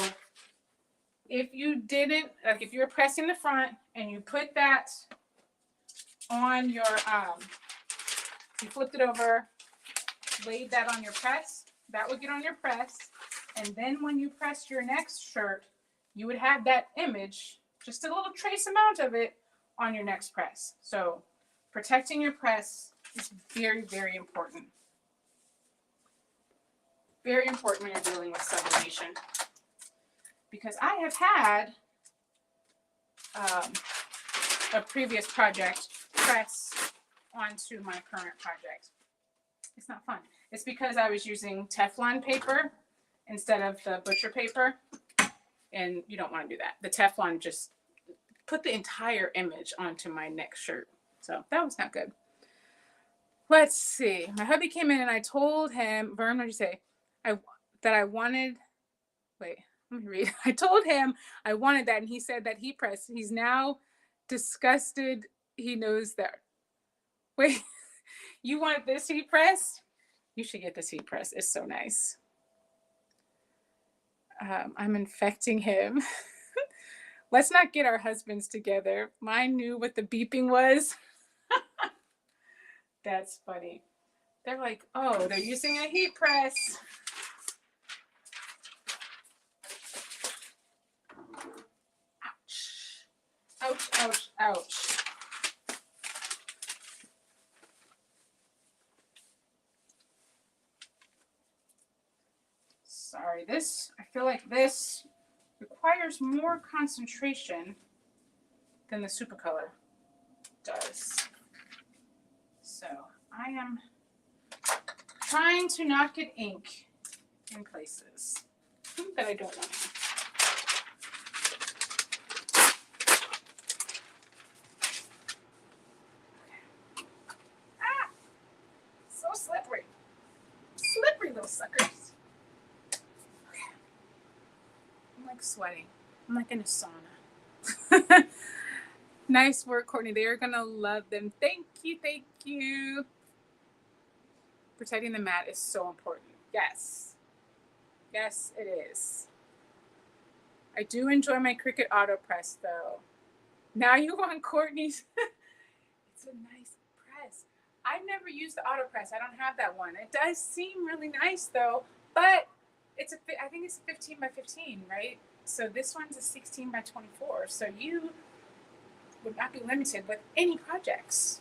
if you didn't, like if you were pressing the front and you put that on your, you flipped it over, laid that on your press, that would get on your press. And then when you press your next shirt, you would have that image, just a little trace amount of it, on your next press. So protecting your press is very, very important. Very important when you're dealing with sublimation. Because I have had a previous project press onto my current project. It's not fun. It's because I was using Teflon paper instead of the butcher paper. And you don't want to do that. The Teflon just put the entire image onto my next shirt. So that was not good. Let's see. My hubby came in and I told him, Vern, what did you say? That I wanted, wait, let me read. I told him I wanted that and he said that he pressed. He's now disgusted. He knows that. Wait, you want this heat press? You should get this heat press. It's so nice. I'm infecting him. Let's not get our husbands together. Mine knew what the beeping was. That's funny. They're like, oh, they're using a heat press. Ouch. Ouch, ouch, ouch. Sorry, I feel like this requires more concentration than the Supacolor does. So I am trying to not get ink in places that I don't want to. Ah! So slippery. Slippery little suckers. Sweating. I'm like in a sauna. Nice work, Courtney. They are gonna love them. Thank you, thank you. Protecting the mat is so important. Yes. Yes, it is. I do enjoy my Cricut auto press though. Now you want Courtney's. It's a nice press. I've never used the auto press. I don't have that one. It does seem really nice though, but I think it's a 15 by 15, right? So this one's a 16 by 24. So you would not be limited with any projects.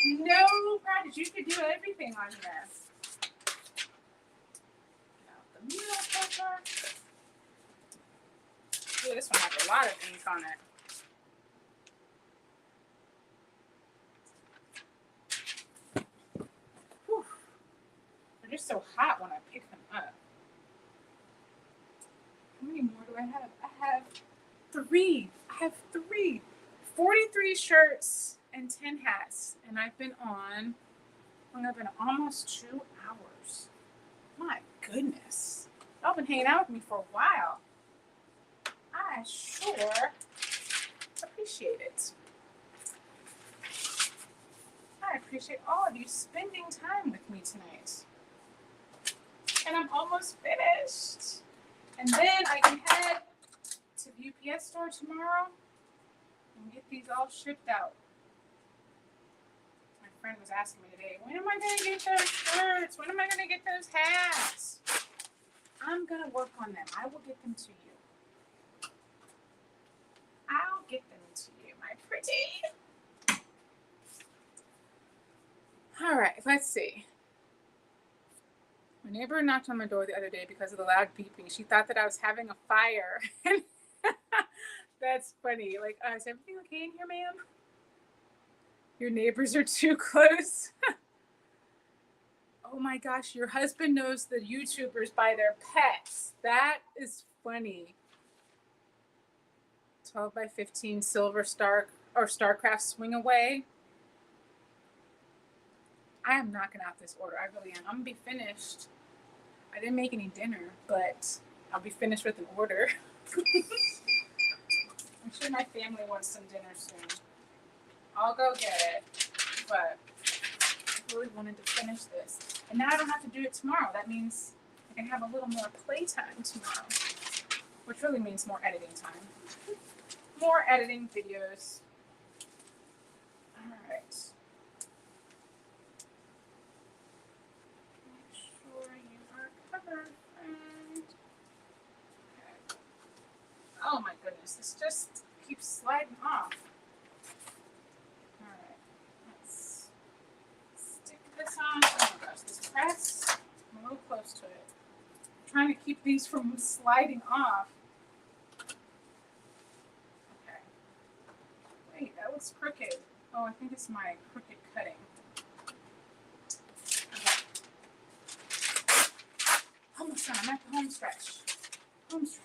No projects. You could do everything on here. Now the mirror paper. Ooh, this one has a lot of ink on it. Whew. They're just so hot when I pick them up. How many more do I have? I have 3. I have 3. 43 shirts and 10 hats. And I've been on almost 2 hours. My goodness. Y'all been hanging out with me for a while. I sure appreciate it. I appreciate all of you spending time with me tonight. And I'm almost finished. And then I can head to the UPS store tomorrow and get these all shipped out. My friend was asking me today, when am I going to get those shirts? When am I going to get those hats? I'm going to work on them. I will get them to you. I'll get them to you, my pretty. All right, let's see. My neighbor knocked on my door the other day because of the loud beeping. She thought that I was having a fire. That's funny. Like, is everything okay in here, ma'am? Your neighbors are too close. Oh my gosh, your husband knows the YouTubers by their pets. That is funny. 12 by 15 silver star or StarCraft swing away. I am knocking out this order. I really am. I'm gonna be finished. I didn't make any dinner, but I'll be finished with an order. I'm sure my family wants some dinner soon. I'll go get it, but I really wanted to finish this. And now I don't have to do it tomorrow. That means I can have a little more playtime tomorrow, which really means more editing time. More editing videos. All right. Make sure you are covered, friend. Okay. Oh my goodness, this just keeps sliding off. All right, let's stick this on. Oh my gosh, this press, I'm a little close to it. I'm trying to keep these from sliding off. Okay. Wait, that looks crooked. Oh, I think it's my crooked cutting. Okay. Almost done. I'm at the home stretch. Home stretch.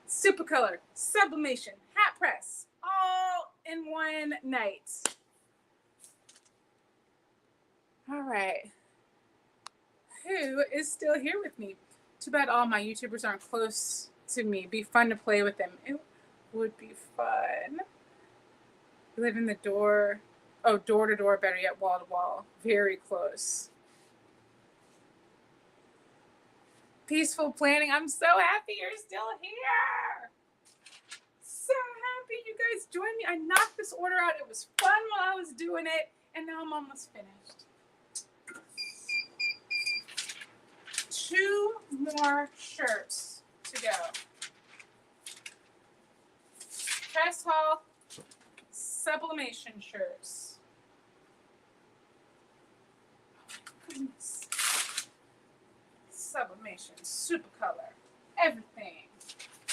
Supacolor, Sublimation, hat press, all in one night. All right. Who is still here with me? Too bad all my YouTubers aren't close to me. It'd be fun to play with them. It would be fun. We live in the door to door, better yet, wall to wall. Very close. Peaceful planning. I'm so happy you're still here. So happy you guys joined me. I knocked this order out. It was fun while I was doing it, and now I'm almost finished. 2 more shirts to go. Press haul, Sublimation shirts. Oh my goodness. Sublimation, Supacolor, everything,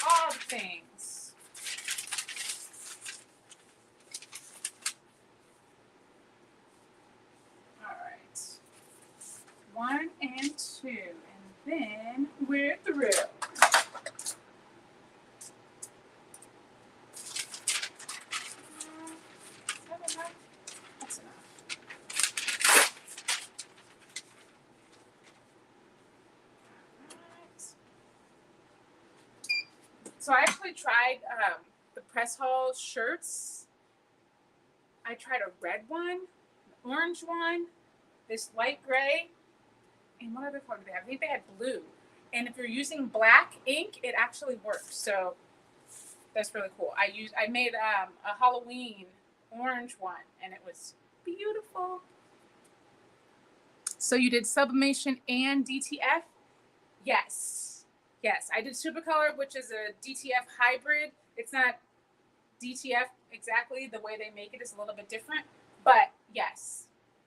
all the things. All right, 1 and 2, and then we're through. That's enough. So I actually tried the press haul shirts. I tried a red one, an orange one, this light gray, and what other color did they have? I think they had blue. And if you're using black ink, it actually works. So that's really cool. I made a Halloween orange one, and it was beautiful. So you did Sublimation and DTF? Yes. Yes, I did Supacolor, which is a DTF hybrid. It's not DTF exactly. The way they make it is a little bit different. But yes,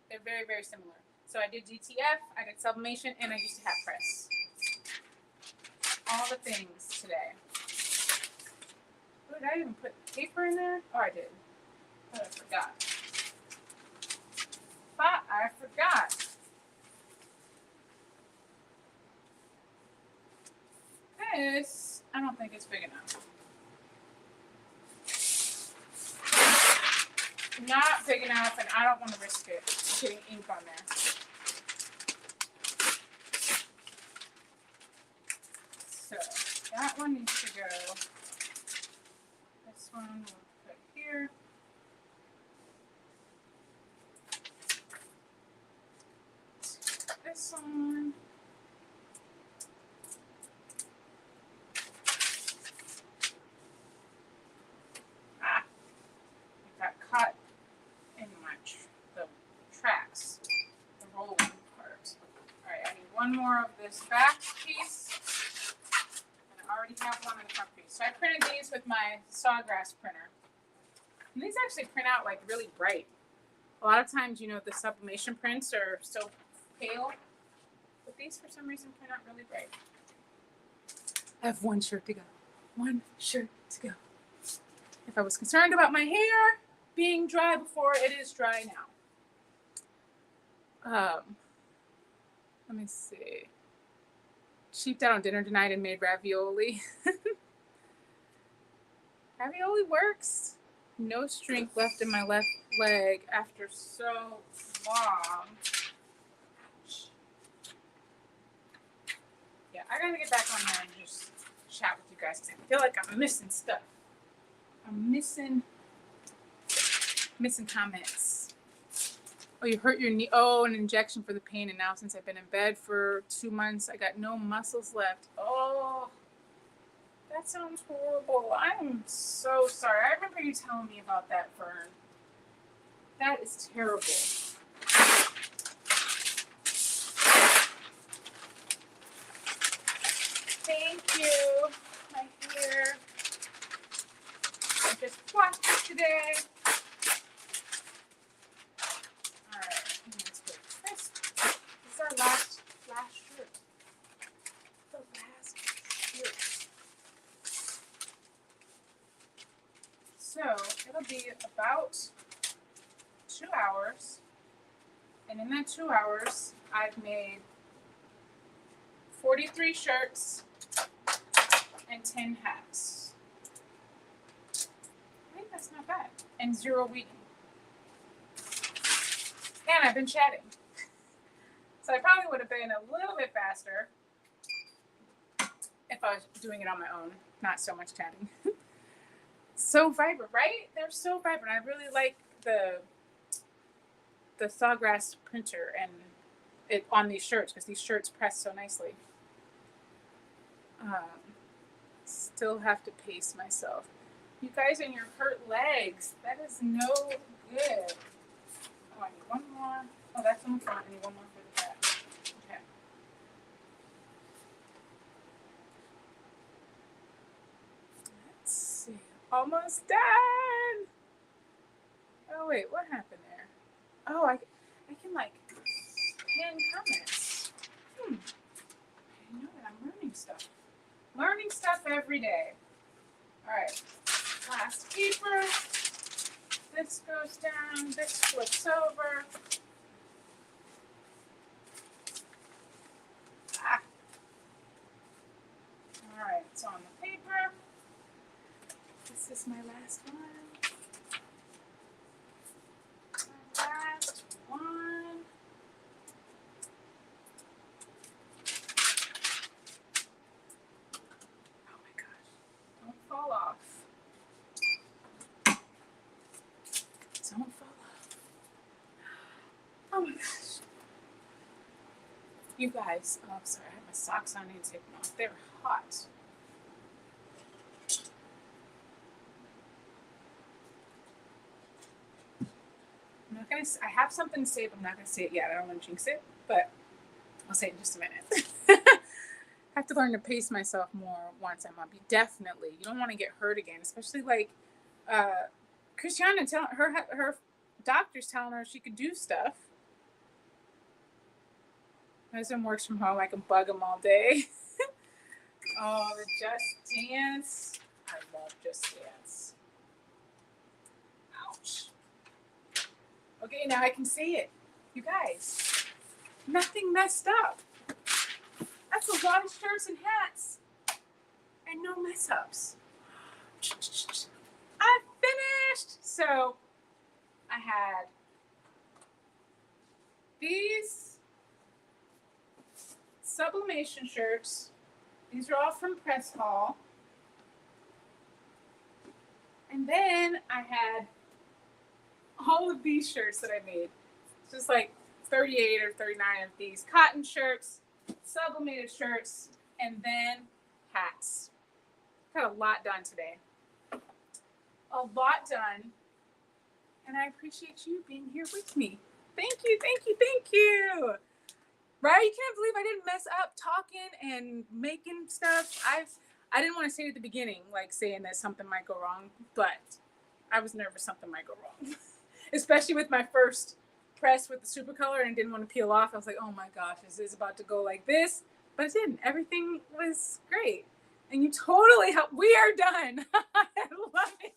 they're very, very similar. So I did DTF, I did Sublimation, and I used to hat press. all the things today. Oh, did I even put paper in there? Oh, I did. But I forgot. This, I don't think it's big enough. Not big enough, and I don't want to risk it getting ink on there. So that one needs to go. This one we'll put here. This one. It got caught in the tracks, the rolling part. All right, I need one more of this back piece. And I already have one in the front piece. So I printed these with my Sawgrass printer. And these actually print out like really bright. A lot of times, you know, the sublimation prints are so pale. But these, for some reason, print out really bright. I have one shirt to go. One shirt to go. If I was concerned about my hair being dry before, it is dry now. Let me see. Cheaped out on dinner tonight and made ravioli. Ravioli works. No strength left in my left leg after so long. Yeah, I gotta get back on there and just chat with you guys because I feel like I'm missing stuff. I'm missing comments. Oh, you hurt your knee. Oh, an injection for the pain. And now since I've been in bed for 2 months, I got no muscles left. Oh, that sounds horrible. I am so sorry. I remember you telling me about that, Fern. That is terrible. Thank you. My hair. I just washed it today. All right. Let's put this. This is our last shirt. The last shirt. So it'll be about 2 hours. And in that 2 hours, I've made 43 shirts and 10 hats. I think that's not bad. And 0 weeding. And I've been chatting. So I probably would have been a little bit faster if I was doing it on my own. Not so much chatting. So vibrant, right? They're so vibrant. I really like the Sawgrass printer and it on these shirts because these shirts press so nicely. Still have to pace myself. You guys and your hurt legs. That is no good. Oh, I need one more. Oh, that's on the front. I need one more for the back. Okay. Let's see. Almost done. Oh, wait. What happened there? Oh, I can like pin comments. I know that I'm learning stuff. Learning stuff every day. All right. Last paper. This goes down. This flips over. All right. It's on the paper. This is my last one. Last one. Oh my gosh. Don't fall off. Don't fall off. Oh my gosh. You guys, oh, I'm sorry, I have my socks on. I need to take them off. They're hot. I'm not gonna. I have something to say, but I'm not gonna say it yet. I don't want to jinx it, but I'll say it in just a minute. I have to learn to pace myself more once I'm up. Definitely, you don't want to get hurt again, especially like Christiana telling her doctor's telling her she could do stuff. My husband works from home. I can bug him all day. Oh, the Just Dance. I love Just Dance. Ouch. Okay, now I can see it. You guys, nothing messed up. That's a lot of shirts and hats and no mess ups. I finished. So I had these Sublimation shirts. These are all from Press Hall. And then I had all of these shirts that I made. Just like 38 or 39 of these cotton shirts, sublimated shirts, and then hats. Got a lot done today. A lot done. And I appreciate you being here with me. Thank you, thank you, thank you. Right? You can't believe I didn't mess up talking and making stuff. I didn't want to say it at the beginning, like saying that something might go wrong, but I was nervous something might go wrong. Especially with my first press with the Supacolor and I didn't want to peel off. I was like, oh my gosh, is this about to go like this? But it didn't. Everything was great. And you totally helped. We are done. I love it.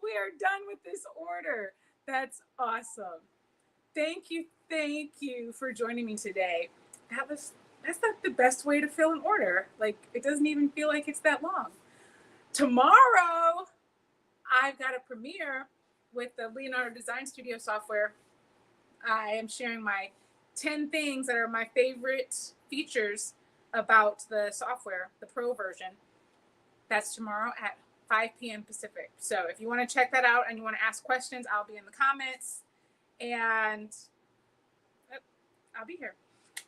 We are done with this order. That's awesome. Thank you for joining me today. That's not the best way to fill an order. Like, it doesn't even feel like it's that long. Tomorrow, I've got a premiere with the Leonardo Design Studio software. I am sharing my 10 things that are my favorite features about the software, the pro version. That's tomorrow at 5 p.m. Pacific. So if you want to check that out and you want to ask questions, I'll be in the comments. And I'll be here.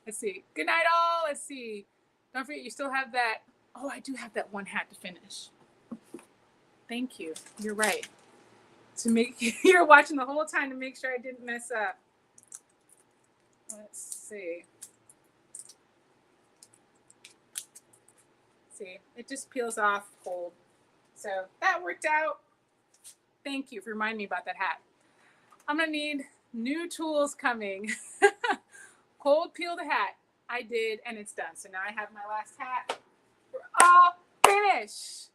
Let's see. Good night, all. Let's see. Don't forget, you still have that. Oh, I do have that one hat to finish. Thank you. You're right. You're watching the whole time to make sure I didn't mess up. Let's see. See, it just peels off cold. So that worked out. Thank you for reminding me about that hat. I'm gonna need new tools coming. Cold peel the hat. I did, and it's done. So now I have my last hat. We're all finished.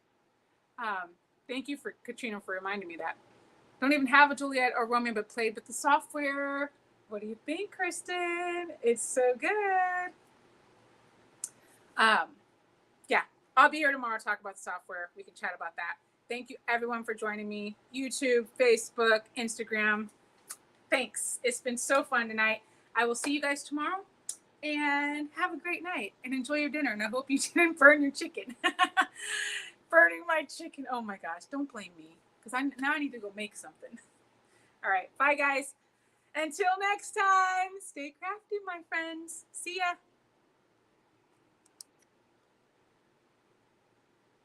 Thank you for Katrina for reminding me that. Don't even have a Juliet or Romeo, but played with the software. What do you think, Kristen? It's so good. Yeah, I'll be here tomorrow to talk about the software. We can chat about that. Thank you, everyone, for joining me. YouTube, Facebook, Instagram. Thanks. It's been so fun tonight. I will see you guys tomorrow. And have a great night. And enjoy your dinner. And I hope you didn't burn your chicken. Burning my chicken. Oh, my gosh. Don't blame me. Because now I need to go make something. All right. Bye, guys. Until next time. Stay crafty, my friends. See ya.